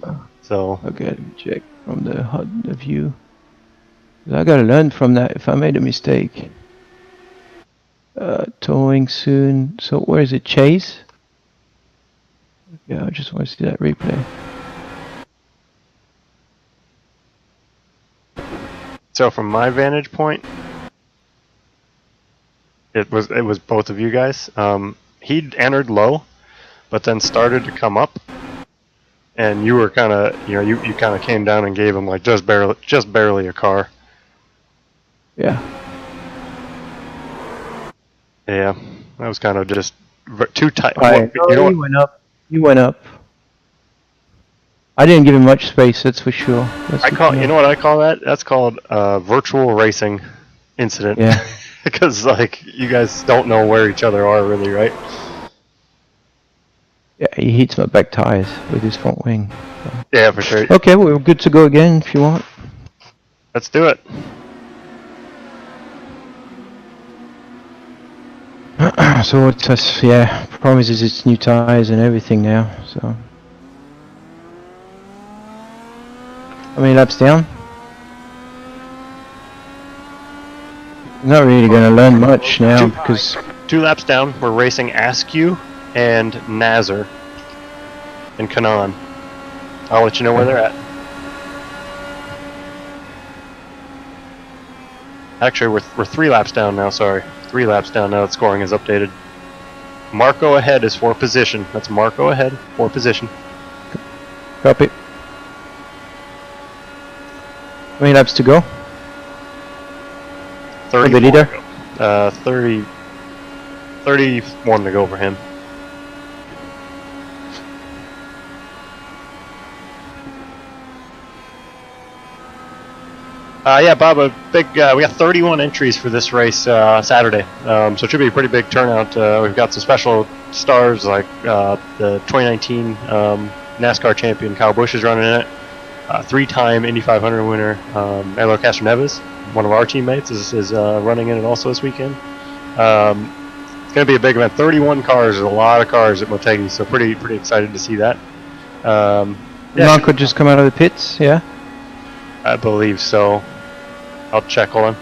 So Okay, let me check from the view. 'Cause I gotta learn from that if I made a mistake. Towing soon. So where is it? Chase? Yeah, I just want to see that replay. So from my vantage point, it was both of you guys. He'd entered low, but then started to come up, and you were kind of you kind of came down and gave him like just barely a car. Yeah. Yeah, that was kind of just too tight. Right. You know what? You went up. You went up. I didn't give him much space, that's for sure. That's I good call to know. you know what I call that? That's called virtual racing incident. Yeah. Because like you guys don't know where each other are really, right? Yeah, he hits my back tires with his front wing. Yeah, for sure. Okay, well, we're good to go again if you want. Let's do it. So it's just, yeah, promises it's new tires and everything now, so. How many laps down? Not really gonna learn much now because 2 laps down, we're racing Askew and Nazar and Kanan. I'll let you know where they're at. Actually, we're 3 laps down now, sorry. 3 laps down now that scoring is updated. Marco ahead is for position. That's Marco ahead, for position. copy. How many laps to go? 30 the leader? 31 to go for him. Yeah, Bob, a big. We got 31 entries for this race Saturday, so it should be a pretty big turnout. We've got some special stars like the 2019 NASCAR champion Kyle Busch is running in it. 3-time Indy 500 winner Elo Castroneves, one of our teammates, is running in it also this weekend. It's going to be a big event. 31 cars is a lot of cars at Motegi, so pretty excited to see that. Yeah, Marco just come out of the pits, yeah? I believe so. I'll check, hold on.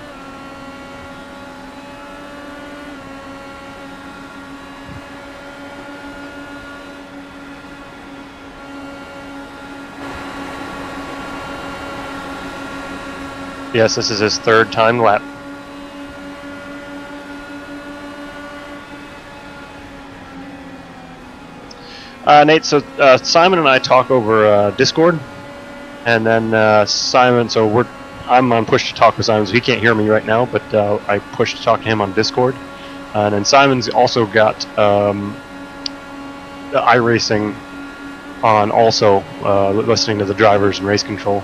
Yes, this is his 3rd time lap. Nate, so Simon and I talk over Discord, and then Simon, so I'm on push to talk with Simon, so he can't hear me right now, but I push to talk to him on Discord. And then Simon's also got the iRacing on also, listening to the drivers and race control.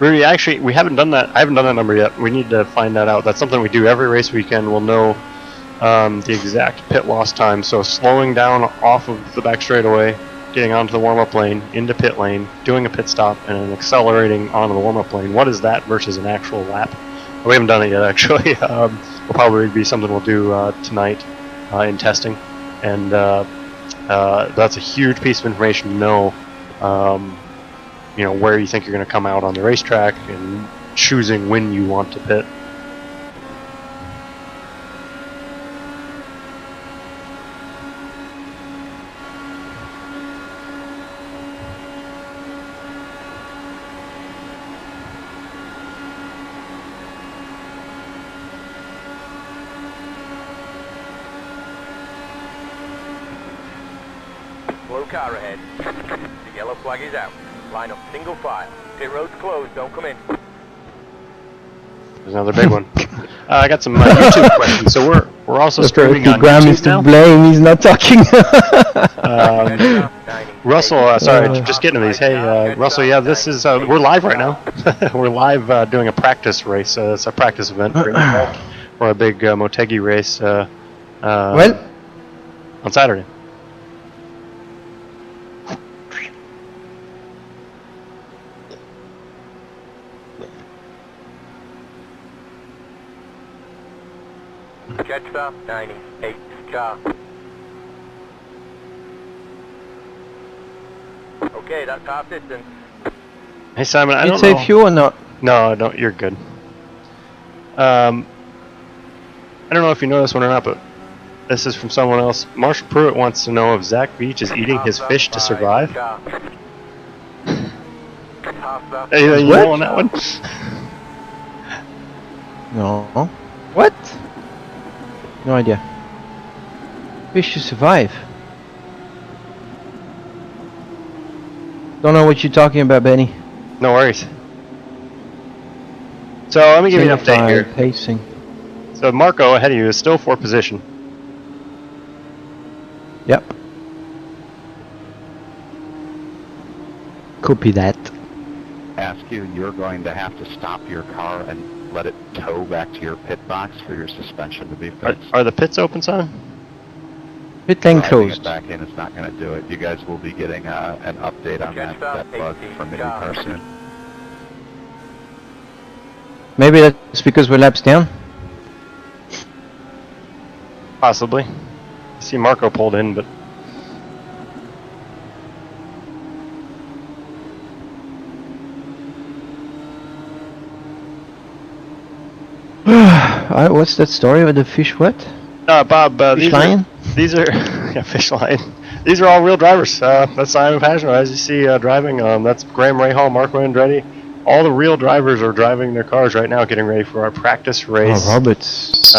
Rudy, actually, we haven't done that. I haven't done that number yet. We need to find that out. That's something we do every race weekend. We'll know the exact pit loss time. So slowing down off of the back straightaway, getting onto the warm-up lane, into pit lane, doing a pit stop, and then accelerating onto the warm-up lane. What is that versus an actual lap? We haven't done it yet, actually. Will probably be something we'll do tonight in testing. And that's a huge piece of information to know. You know, where you think you're going to come out on the racetrack and choosing when you want to pit. Slow car ahead. The yellow flag is out. Line up single file. Pit road's closed. Don't come in. There's another big one. I got some YouTube questions. So we're also streaming on Graham YouTube is to now. blame. He's not talking. Russell, sorry, just getting to these. Hey, Russell, yeah, this is we're live right now. We're live doing a practice race. It's a practice event for a big Motegi race. Well, on Saturday. Jetstar 98 car. Okay, that's half distance. Hey Simon, I you don't say know. fuel or not? No, don't. You're good. I don't know if you know this one or not, but this is from someone else. Marshall Pruitt wants to know if Zach Beach is eating his fish to survive. Hey, you know on that one? No. What? No idea. Fish to survive. Don't know what you're talking about, Benny. No worries. So let me give you an update here. Pacing. So Marco ahead of you is still 4th position. Yep. Copy that. Ask you, you're going to have to stop your car and let it tow back to your pit box for your suspension to be fixed. Are the pits open, son? Pit lane Driving closed. it back in is not going to do it. You guys will be getting an update on that bug from IndyCar soon. Maybe that's because we're laps down. Possibly. I see Marco pulled in, but What's that story with the fish? What? Bob, Fish lion? These are yeah, fish lion. These are all real drivers. That's Simon Pagenaud, as you see driving. That's Graham Rahal, Marco Andretti. All the real drivers are driving their cars right now, getting ready for our practice race. Oh, Roberts.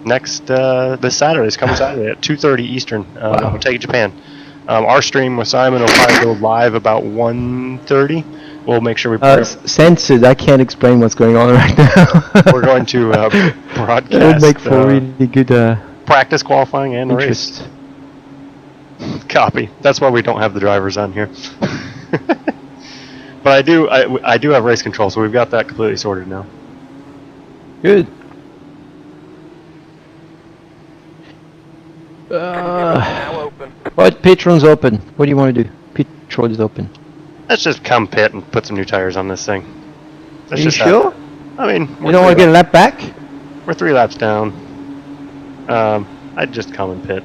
Next this Saturday, it's coming Saturday at 2:30 Eastern. Motegi Japan. Our stream with Simon will probably go live about 1:30. We'll make sure we censored. I can't explain what's going on right now. We're going to broadcast. That would make for really good practice qualifying and the interest. race. Copy. That's why we don't have the drivers on here. But I do have race control, so we've got that completely sorted now. Good. Now open. What? Pitron's open. What do you want to do? Pitron is open. Let's just come pit and put some new tires on this thing. Are Let's you just sure? I mean, You don't want to get a lap back? we're 3 laps down. I'd just come and pit.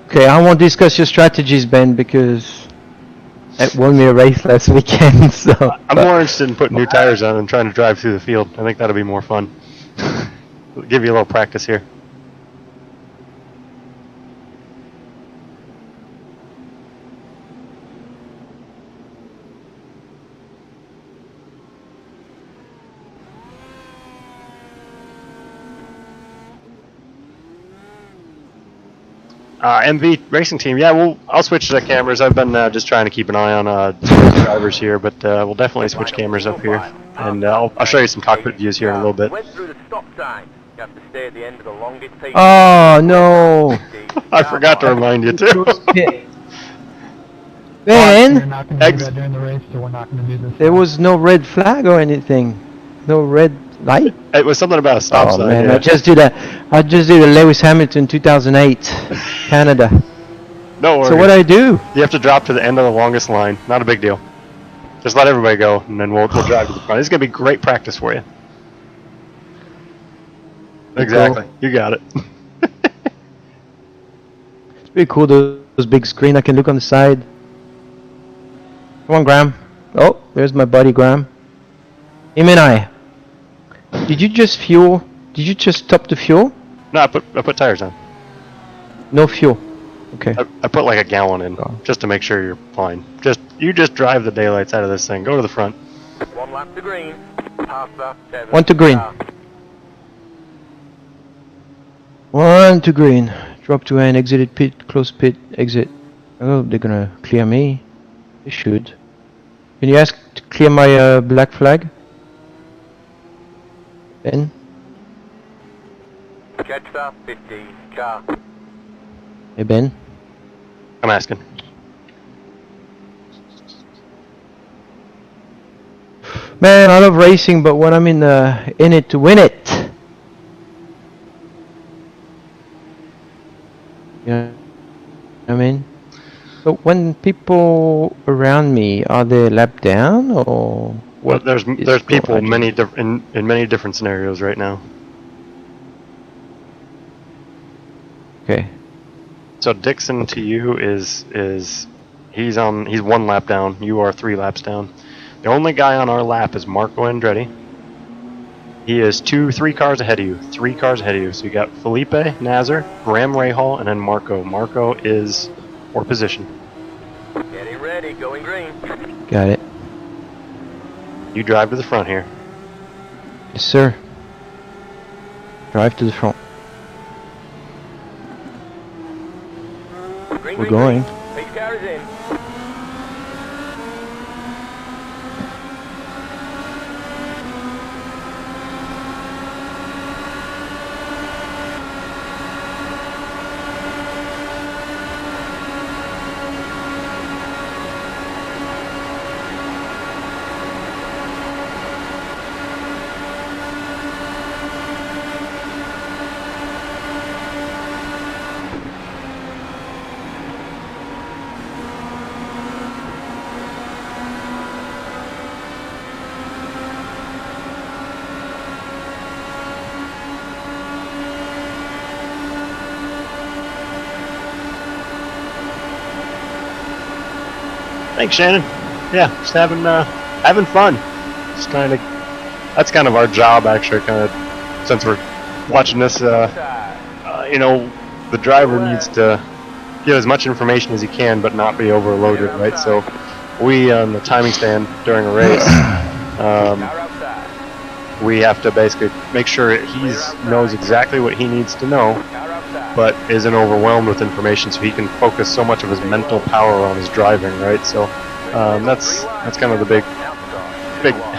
Okay, I won't discuss your strategies, Ben, because it won me a race last weekend. So I'm more interested in putting new tires on and trying to drive through the field. I think that'll be more fun. Give you a little practice here. MV Racing Team, yeah, I'll switch to the cameras. I've been just trying to keep an eye on drivers here, but we'll definitely switch cameras up here, and I'll show you some cockpit views here in a little bit. Went through the stop sign. You have to stay at the end of the longest piece. Oh no! I forgot to remind you too. You're Ben, not going to do that during the race, so we're not going to do this. there was no red flag or anything. No red light. It was something about a stop Oh sign. man, Yeah. I just did a Lewis Hamilton 2008 Canada. No worries. So what I do? You have to drop to the end of the longest line. Not a big deal. Just let everybody go, and then we'll drive to the front. This is gonna be great practice for you. Exactly. You got it. It's pretty cool, those big screen. I can look on the side. Come on, Graham. Oh, there's my buddy Graham. Him and I. Did you just fuel? Did you just top the fuel? No, I put tires on. No fuel. Okay. I put like a gallon in Oh. just to make sure you're fine. You just drive the daylights out of this thing. Go to the front. 1 lap to green. Past that, 7. 1 to green. 1 to green. Drop to N. Exited pit. Close pit. Exit. Oh, they're gonna clear me. They should. Can you ask to clear my black flag? Ben? Catch that, 15 car. Hey Ben? I'm asking. Man, I love racing, but when I'm in it to win it. You know what I mean? But when people around me, are they lap down or Well, what? there's is people going on? in many different scenarios right now. Okay. So Dixon to you is he's 1 lap down. You are 3 laps down. The only guy on our lap is Marco Andretti. He is 3 cars ahead of you. 3 cars ahead of you. So you got Felipe Nazar, Graham Rahal, and then Marco. Marco is 4th position. Getting ready, going green. Got it. You drive to the front here. Yes, sir. Drive to the front. Green, We're green, going. green. Pace car is in. Thanks, Shannon. Yeah, just having fun. Just trying to. That's kind of our job, actually. Kind of, since we're watching this, you know, the driver needs to get as much information as he can, but not be overloaded, right? So, we on the timing stand during a race, Car outside. we have to basically make sure that he knows exactly what he needs to know, Car outside. but isn't overwhelmed with information, so he can focus so much of his mental power on his driving, right? So that's kind of the big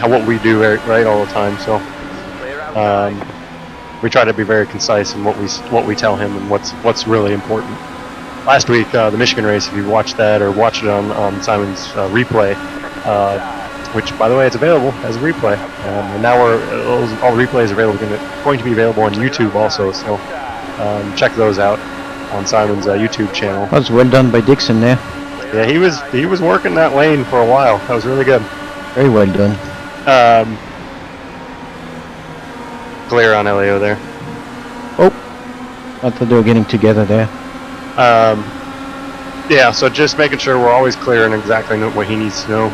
what we do, right, all the time. So we try to be very concise in what we tell him and what's really important. Last week, the Michigan race, if you watched that or watched it on Simon's replay, which by the way, it's available as a replay, and now all replays are going to be available on YouTube also. So check those out on Simon's YouTube channel. That was well done by Dixon there. Yeah, he was working that lane for a while. That was really good. Very well done. Clear on LAO there. Oh, I thought they were getting together there. Yeah, so just making sure we're always clear and exactly know what he needs to know.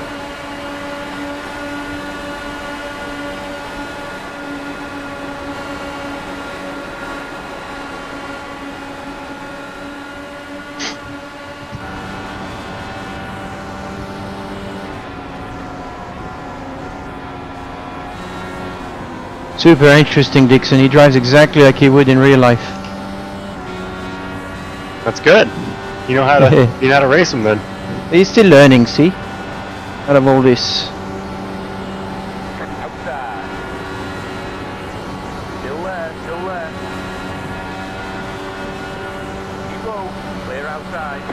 Super interesting, Dixon. He drives exactly like he would in real life. That's good. You know how to race him then. He's still learning, see? Out of all this. Outside. Still left, still left. Keep low. Clear outside.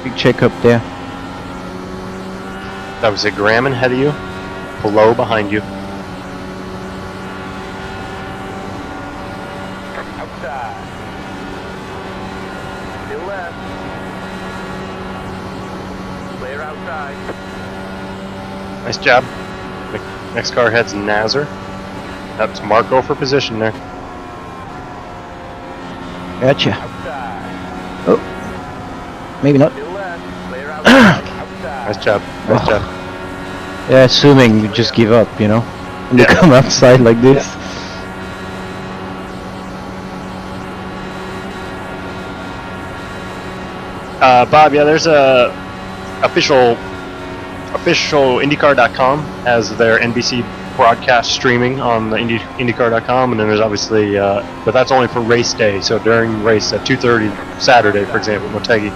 Big check up there. That was a Graham ahead of you, below behind you. Outside. Still left. Clear outside. Nice job. Next car heads Nazar. That's Marco for position there. Gotcha. Outside. Oh, maybe not. Still left. Clear outside. Outside. Nice job. Nice job. Yeah, assuming you just give up, you know, when you come outside like this. Bob, yeah, there's a official IndyCar.com has their NBC broadcast streaming on the IndyCar.com, and then there's obviously, but that's only for race day. So during race at 2:30 Saturday, for example, Motegi.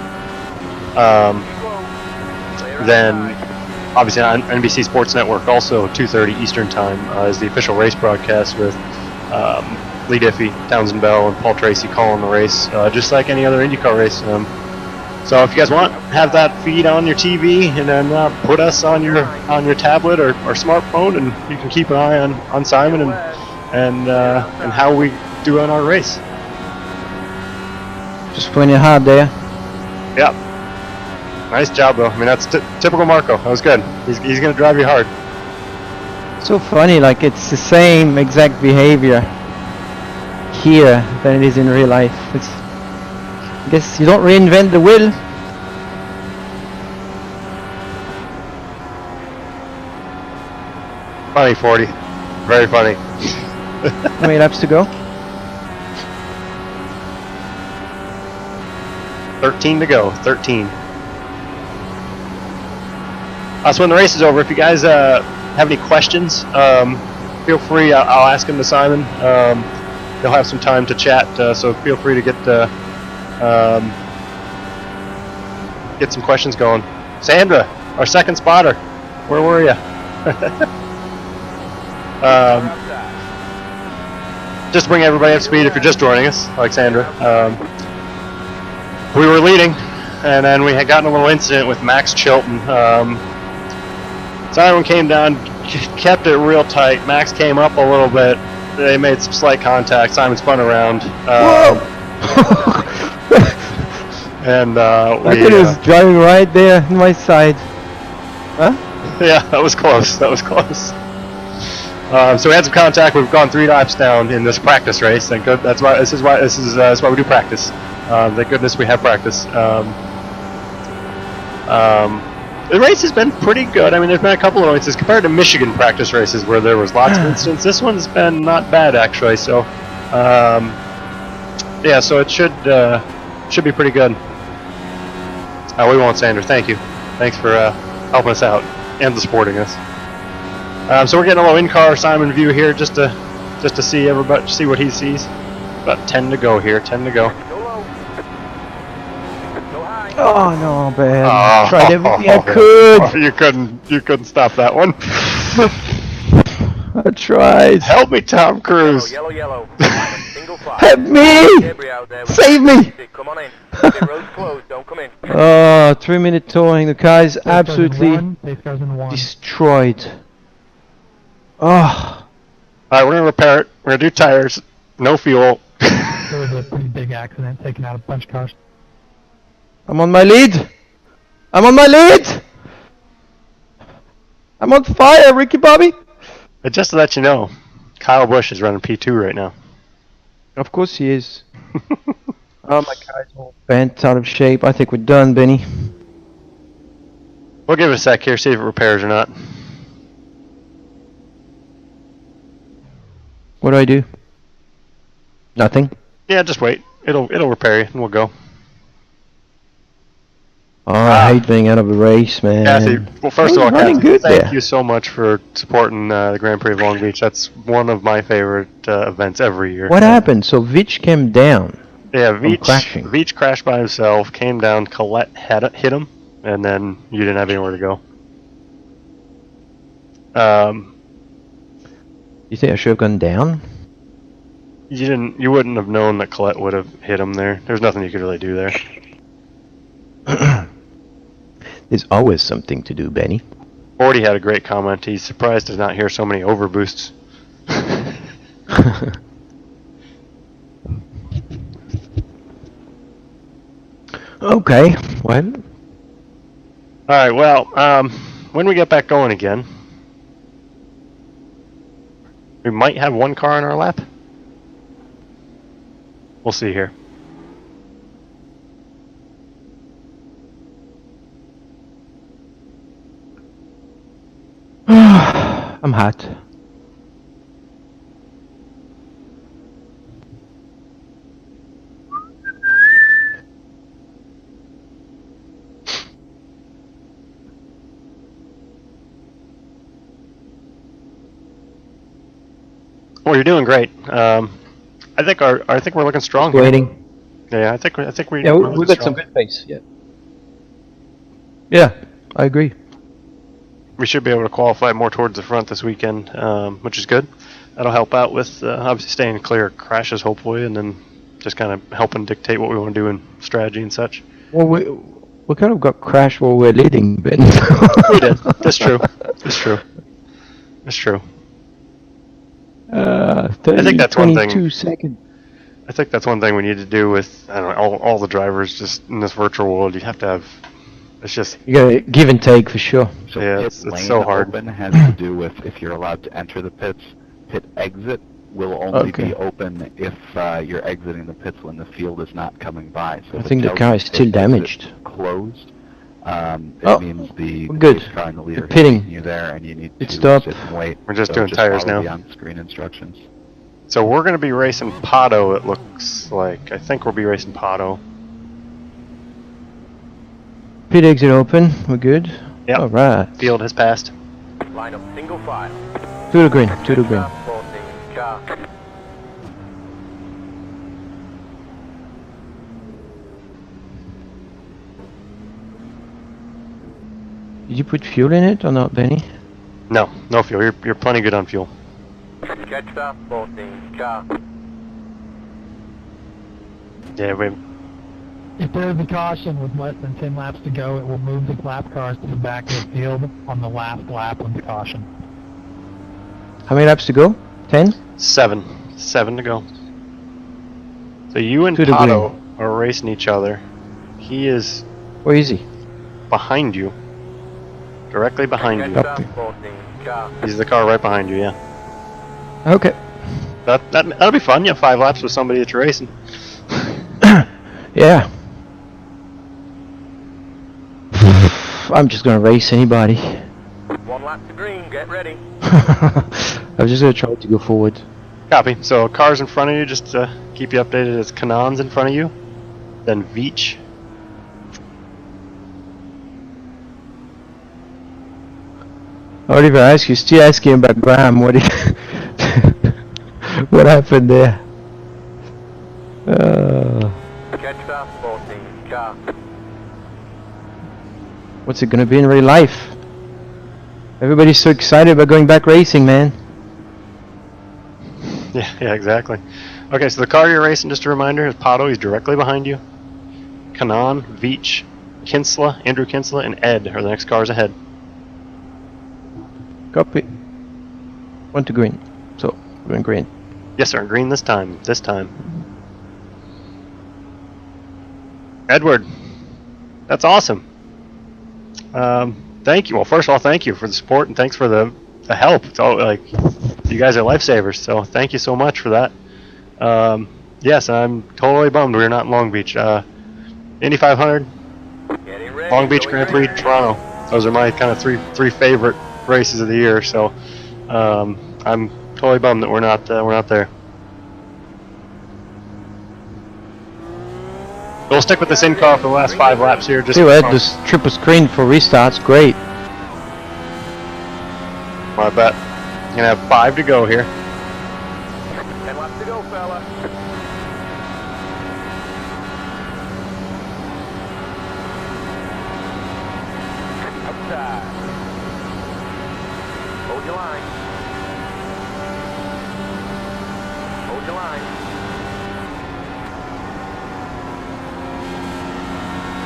Then obviously on NBC Sports Network, also 2:30 Eastern Time is the official race broadcast with Lee Diffie, Townsend Bell, and Paul Tracy calling the race, just like any other IndyCar race. So if you guys want, have that feed on your TV, and then put us on your tablet or smartphone, and you can keep an eye on Simon and how we do on our race. Just putting it hard there. Yeah. Nice job, though. I mean, that's typical Marco. That was good. He's going to drive you hard. So funny, like it's the same exact behavior here than it is in real life. I guess you don't reinvent the wheel. Funny 40. Very funny. How many laps to go? 13 to go. 13. So when the race is over, if you guys have any questions, feel free. I'll ask them to Simon. He'll have some time to chat, so feel free to get some questions going. Sandra, our second spotter, where were you? Just to bring everybody up to speed if you're just joining us, like Sandra. We were leading, and then we had gotten a little incident with Max Chilton. Simon came down, kept it real tight. Max came up a little bit. They made some slight contact. Simon spun around. And He was driving right there on my side. Huh? Yeah, that was close. That was close. So we had some contact. We've gone 3 laps down in this practice race. Thank God. That's why we do practice. Thank goodness we have practice. The race has been pretty good. I mean, there's been a couple of races compared to Michigan practice races where there was lots of incidents. This one's been not bad actually. So, yeah, so it should be pretty good. We won't, Sandra. Thank you. Thanks for helping us out and supporting us. So we're getting a little in-car Simon view here, just to see everybody, see what he sees. About 10 to go here. 10 to go. Go low. Go high. Oh no, Ben. Oh, Tried everything I could. You couldn't stop that one. I tried. Help me, Tom Yellow, Cruise. yellow, yellow. Line up single file. Help me! Debris out there. Save me! Come on in. The road's closed. Don't come in. Oh, 3-minute towing. The car is Safe cars in absolutely one, safe cars in one. destroyed. Oh, All right, we're gonna repair it. We're gonna do tires. No fuel. There was a pretty big accident taking out a bunch of cars. I'm on my lead. I'm on my lead. I'm on fire, Ricky Bobby. But just to let you know, Kyle Busch is running P2 right now. Of course he is. Oh, my car's all bent, out of shape. I think we're done, Benny. We'll give it a sec here, see if it repairs or not. What do I do? Nothing. Yeah, just wait. It'll repair you, and we'll go. Oh, I hate being out of a race, man. Kathy, well, first of I all, was running Kathy, good thank there. you so much for supporting the Grand Prix of Long Beach. That's one of my favorite events every year. What happened? So Vitch came down. Yeah, crashing. Veach crashed by himself, came down, Colette hit him, and then you didn't have anywhere to go. You think I should have gone down? You wouldn't have known that Colette would have hit him there. There's nothing you could really do there. There's always something to do, Benny. Forty had a great comment. He's surprised to not hear so many overboosts. Okay, well, Alright, well, when we get back going again, we might have one car in our lap. We'll see here. I'm hot. Well, you're doing great. I think we're looking strong here. Waiting. Yeah, I think we. Yeah, we're we looking got some strong. good pace. Yeah. Yeah, I agree. We should be able to qualify more towards the front this weekend, which is good. That'll help out with obviously staying clear of crashes, hopefully, and then just kind of helping dictate what we want to do in strategy and such. Well, we kind of got crashed while we're leading, Ben. We did. That's true. That's true. That's true. 30, I think that's one thing. 22 seconds. I think that's one thing we need to do with I don't know all the drivers just in this virtual world. You have to have. It's just You gotta give and take for sure. So Yeah, pit it's lane so hard. open has to do with if you're allowed to enter the pits. Pit exit will only Okay. be open if you're exiting the pits when the field is not coming by. So I if it think the tells car you is still pit exit damaged. Closed. It Oh, means the we're good. pace car and the leader We're pitting. you there, and you need It to stopped. sit and wait. We're just So doing tires follow now. the on-screen instructions. so we're gonna be racing Pagenaud. It looks like I think we'll be racing Pagenaud. Pit exit open. We're good. Yep. All right. Field has passed. Line up single file. To the green. To the green. 14 car. Did you put fuel in it or not, Benny? No fuel. You're plenty good on fuel. Jetstar 14 car. Yeah, we. If there is a caution with less than 10 laps to go, it will move the lap cars to the back of the field on the last lap with the caution. How many laps to go? 10? 7 to go. So you and To the Pagenaud are racing each other. He is Where is he? behind you. Directly behind you. Copy. Jetstar 14 car. He's the car right behind you, yeah. Okay. That'll be fun. You have 5 laps with somebody that you're racing. Yeah. I'm just gonna race anybody. 1 lap to green. Get ready. I'm just gonna try to go forward. Copy. So cars in front of you, just to keep you updated, it's Kanan's in front of you. Then Veach. Oliver, I ask you, still asking about Graham. What what happened there? Jetstar 14 car. what's it going to be in real life? Everybody's so excited about going back racing, man. Yeah, exactly. Okay, so the car you're racing, just a reminder, is Pagenaud. He's directly behind you. Kanan, Veach, Kinsella, Andrew Kinsella, and Ed are the next cars ahead. Copy. One to green. So, we're in green. Yes, sir. Green this time. Edward, that's awesome. Thank you. Well, first of all, thank you for the support and thanks for the help. It's all like you guys are lifesavers. So thank you so much for that. Yes, I'm totally bummed we're not in Long Beach. Indy 500, Getting ready. Long Beach Going Grand Prix, ready. Toronto. Those are my kind of three favorite races of the year. So I'm totally bummed that we're not there. We'll stick with this in car for the last 5 laps here. Just See, Ed, this triple screen for restarts, great. I bet. You're gonna have 5 to go here. 10 laps to go, fella. Outside. Hold your line. Hold your line.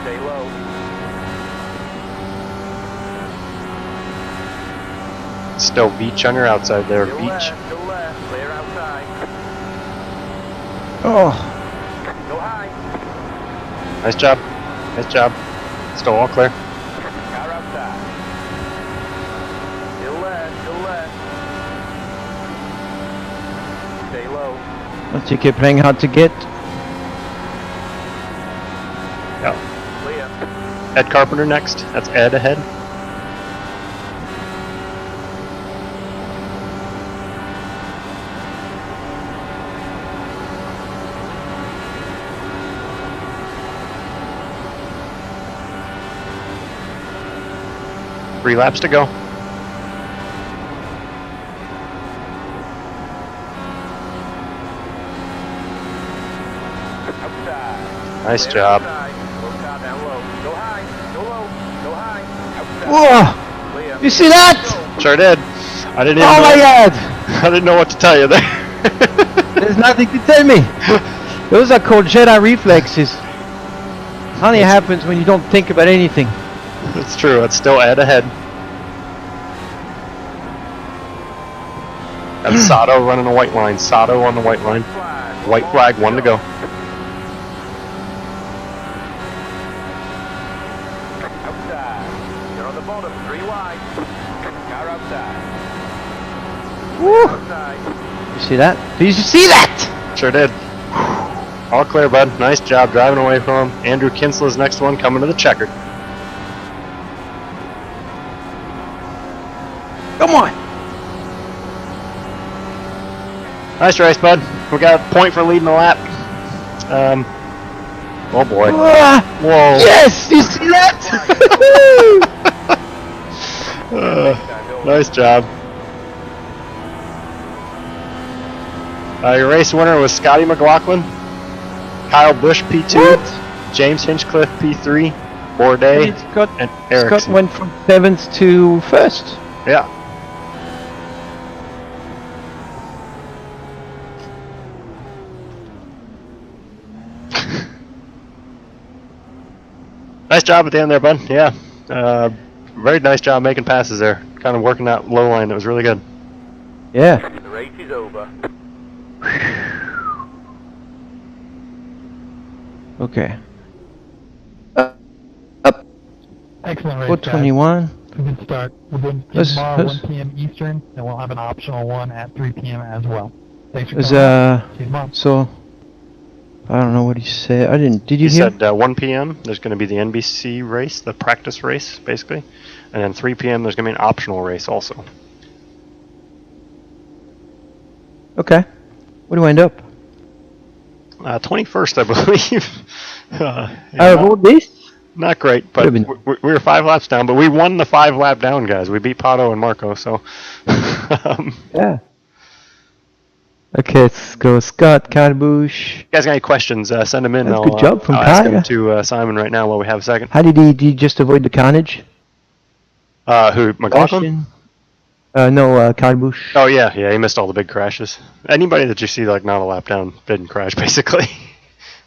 Stay low. Still Veach on your outside there, Still Veach. left, still left. Clear outside. Oh, Go high. Nice job. Still all clear. Car outside. Still left. Stay low. once you keep playing hard to get. Yeah. Clear. Ed Carpenter next. That's Ed ahead. Three laps to go. Outside. Nice Clear job. outside. Low car down low. Go high. Go low. Go high. Outside. Whoa! Clear. You see that? Sure did. I didn't even Oh my know. god! I didn't know what to tell you there. There's nothing to tell me. Those are called Jedi reflexes. Only happens when you don't think about anything. It's true. It's still Ed ahead. That's Sato running a white line. Sato on the white line. Flag. White flag, 1 to go. Outside. You're on the bottom. 3 wide. Car outside. Woo! Outside. You see that? Did you see that? Sure did. All clear, bud. Nice job driving away from him. Andrew Kinsella's next one coming to the checkered. Come on! Nice race, bud. We got a point for leading the lap. Oh boy. Ah, Whoa. yes! You see that? Nice job. Your race winner was Scotty McLaughlin, Kyle Busch P2, What? James Hinchcliffe P3, Bourdais, Scott, and Ericsson. Scott went from 7th to 1st. Yeah. Nice job at the end there, bud. Yeah. Very nice job making passes there. Kind of working that low line. That was really good. Yeah. The race is over. Okay. Excellent race, guys. 421. A good start. We're doing Let's- tomorrow let's- 1 p.m. Eastern, and we'll have an optional one at 3 p.m. as well. Thanks for There's coming. See you tomorrow. so I don't know what he said. I didn't. Did you He hear? said 1 p.m. there's going to be the NBC race, the practice race, basically. And then 3 p.m. there's going to be an optional race also. Okay. What do I end up? 21st, I believe. Out of all this? Not great, but Would've been- we were 5 laps down, but we won the 5 lap down, guys. We beat Pagenaud and Marco, so. Yeah. Okay, let's go. Scott, Carbush. You guys got any questions, send them in. That's I'll, good job from I'll ask Kaya. them to Simon right now while we have a second. How did he just avoid the carnage? Who, McLaughlin? Caution. No, Kyle Busch. Oh yeah, he missed all the big crashes. Anybody that you see like not a lap down didn't crash basically.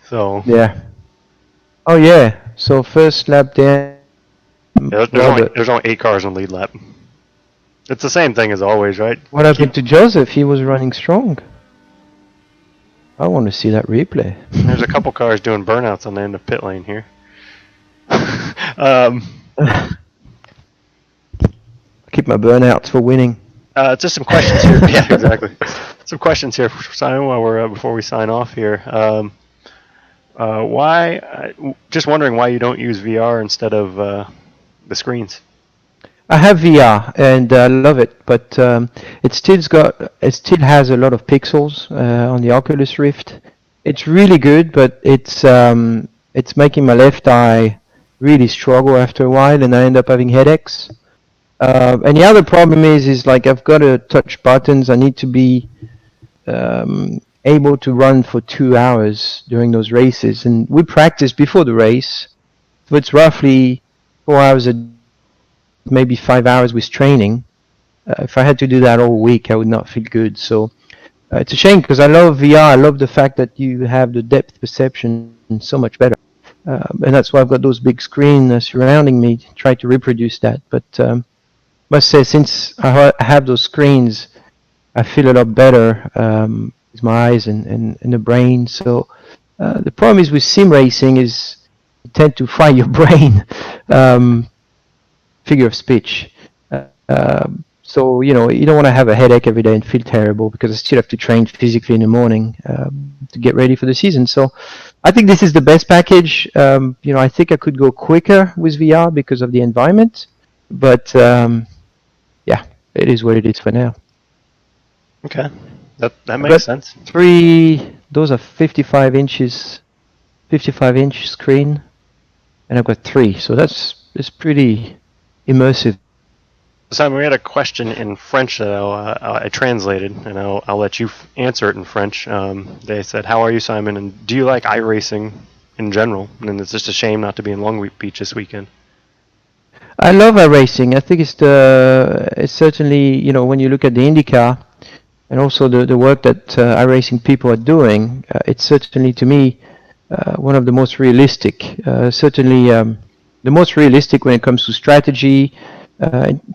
So Yeah. Oh yeah. So first lap down. yeah, there's only 8 cars on lead lap. It's the same thing as always, right? What happened to Joseph? He was running strong. I want to see that replay. There's a couple cars doing burnouts on the end of pit lane here. Keep my burnouts for winning. Just some questions here. Yeah, exactly. Some questions here for Simon while we're before we sign off here. Just wondering why you don't use VR instead of the screens. I have VR and I love it, but it still has a lot of pixels on the Oculus Rift. It's really good, but it's making my left eye really struggle after a while, and I end up having headaches. And the other problem is like I've got to touch buttons. I need to be able to run for 2 hours during those races, and we practice before the race. So it's roughly 4 hours maybe 5 hours with training. If I had to do that all week, I would not feel good. So it's a shame because I love VR. I love the fact that you have the depth perception so much better. And that's why I've got those big screens surrounding me to try to reproduce that. But must say, since I have those screens, I feel a lot better with my eyes and the brain. So the problem is with sim racing is you tend to fry your brain. Figure of speech. So you don't want to have a headache every day and feel terrible because I still have to train physically in the morning to get ready for the season. So I think this is the best package. I think I could go quicker with VR because of the environment, but yeah, it is what it is for now. Okay, that makes sense. Those are 55 inch screen, and I've got 3, so that's pretty immersive. Simon, we had a question in French that I translated, and I'll let you answer it in French. They said, "How are you, Simon? And do you like iRacing in general? And it's just a shame not to be in Long Beach this weekend." I love iRacing. I think it's certainly when you look at the IndyCar and also the work that iRacing people are doing, it's certainly to me one of the most realistic. Certainly. The most realistic when it comes to strategy,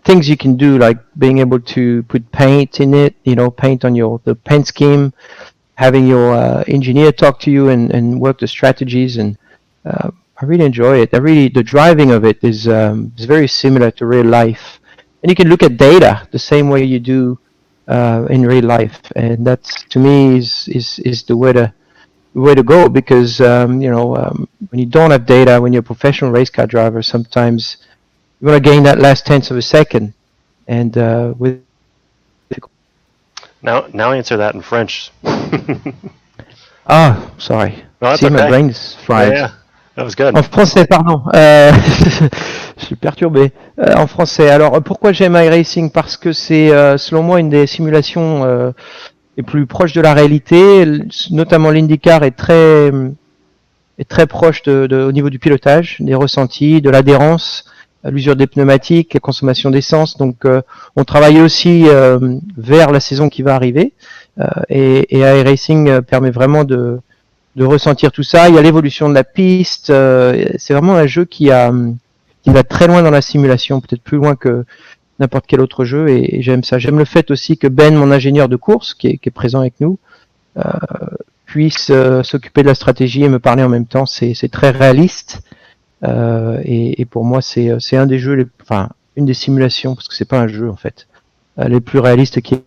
things you can do like being able to put paint in it, paint on the paint scheme, having your engineer talk to you and work the strategies, and I really enjoy it. The driving of it is very similar to real life, and you can look at data the same way you do in real life, and that's to me is the way to go because when you don't have data, when you're a professional race car driver, sometimes you want to gain that last tenth of a second, and now answer that in French. Sorry. No, that's See, okay. my brain's fried. Yeah, that was good. En français, pardon. Je suis perturbé. En français. Alors, pourquoi j'aime iRacing? Parce que c'est, selon moi, une des simulations les plus proches de la réalité. Notamment l'IndyCar est très proche au niveau du pilotage, des ressentis, de l'adhérence, l'usure des pneumatiques, la consommation d'essence. Donc, on travaille aussi vers la saison qui va arriver. Et iRacing permet vraiment de ressentir tout ça. Il y a l'évolution de la piste. C'est vraiment un jeu qui va très loin dans la simulation, peut-être plus loin que n'importe quel autre jeu. Et j'aime ça. J'aime le fait aussi que Ben, mon ingénieur de course, qui est présent avec nous, puisse s'occuper de la stratégie et me parler en même temps. C'est très réaliste. Et pour moi, c'est un des jeux, une des simulations, parce que c'est pas un jeu en fait, les plus réalistes qui est.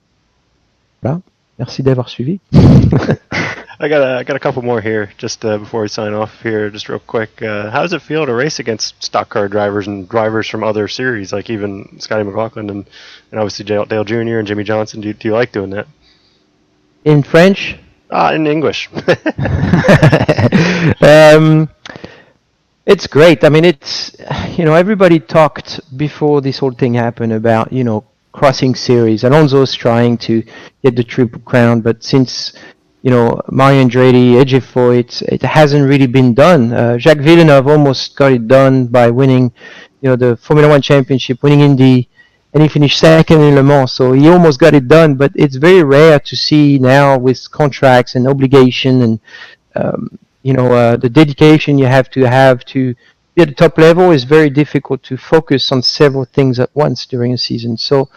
Voilà. Merci d'avoir suivi. I got a couple more here just before we sign off here, just real quick. How does it feel to race against stock car drivers and drivers from other series, like even Scotty McLaughlin and obviously Dale Jr. and Jimmy Johnson? Do you like doing that? In French? In English. It's great. I mean, it's everybody talked before this whole thing happened about crossing series. Alonso's trying to get the Triple Crown, but since Mario Andretti, AJ Foyt, it hasn't really been done. Jacques Villeneuve almost got it done by winning the Formula One Championship, winning Indy, and he finished second in Le Mans. So he almost got it done. But it's very rare to see now with contracts and obligation and the dedication you have to be at the top level is very difficult to focus on several things at once during a season. So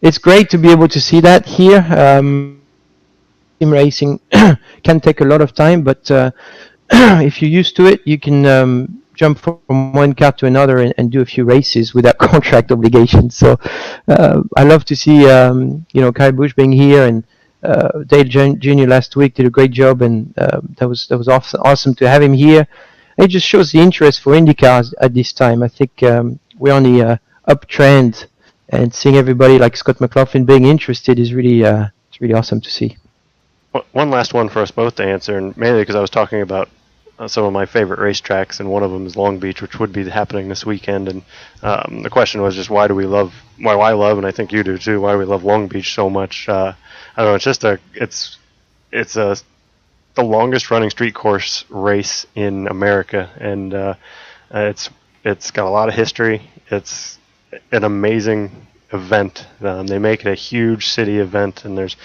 it's great to be able to see that here. Team racing can take a lot of time, but if you're used to it, you can jump from one car to another and do a few races without contract obligations. So I love to see Kyle Busch being here, and Dale Jr. last week did a great job, and that was awesome to have him here. It just shows the interest for IndyCars at this time. I think we're on the uptrend, and seeing everybody like Scott McLaughlin being interested is really it's really awesome to see. One last one for us both to answer, and mainly because I was talking about some of my favorite racetracks, and one of them is Long Beach, which would be happening this weekend. And the question was just why I love, and I think you do too, why do we love Long Beach so much? I don't know. It's just it's the longest running street course race in America, and it's got a lot of history. It's an amazing event. They make it a huge city event, and there's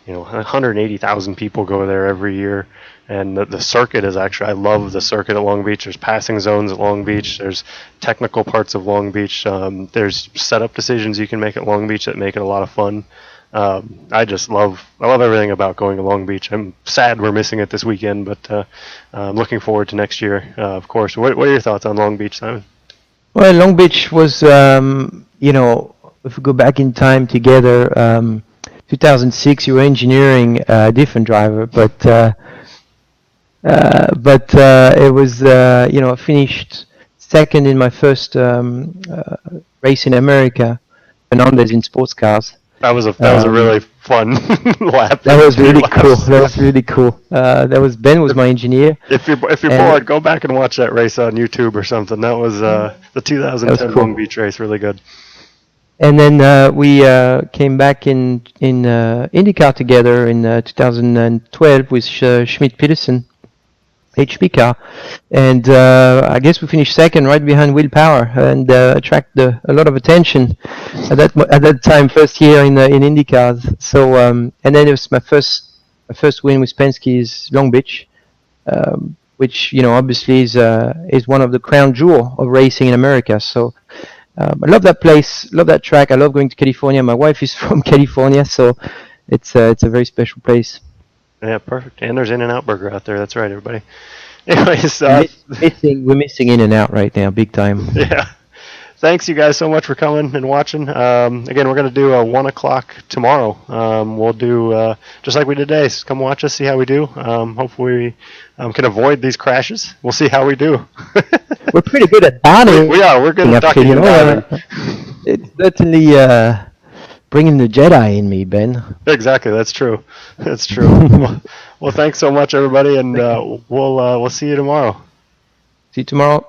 180,000 people go there every year. And the circuit is actually, I love the circuit at Long Beach. There's passing zones at Long Beach. There's technical parts of Long Beach. There's setup decisions you can make at Long Beach that make it a lot of fun. I love everything about going to Long Beach. I'm sad we're missing it this weekend, but I'm looking forward to next year, of course. What are your thoughts on Long Beach, Simon? Well, Long Beach was, if we go back in time together, 2006, you were engineering a different driver, but it was, I finished second in my first race in America, Fernandez in sports cars. That was a really fun lap. That was really cool. That was really cool. Ben was my engineer. If you're bored, go back and watch that race on YouTube or something. That was the 2010 cool. Long Beach race. Really good. And then we came back in IndyCar together in 2012 with Schmidt-Peterson, HP car, and I guess we finished second, right behind Will Power, and attracted a lot of attention at that time, first year in IndyCars. So and then it was my first win with Penske's Long Beach, which obviously is one of the crown jewel of racing in America. So I love that place, love that track. I love going to California. My wife is from California, so it's a very special place. Yeah, perfect. And there's In-N-Out Burger out there. That's right, everybody. Anyways, we're missing In-N-Out right now, big time. Yeah. Thanks, you guys, so much for coming and watching. Again, we're going to do a 1 o'clock tomorrow. We'll do just like we did today. So come watch us, see how we do. Hopefully we can avoid these crashes. We'll see how we do. We're pretty good at dodging. We are. We're good at ducking and diving. It's certainly bringing the Jedi in me, Ben. Exactly. That's true. That's true. well, thanks so much, everybody, and we'll see you tomorrow. See you tomorrow.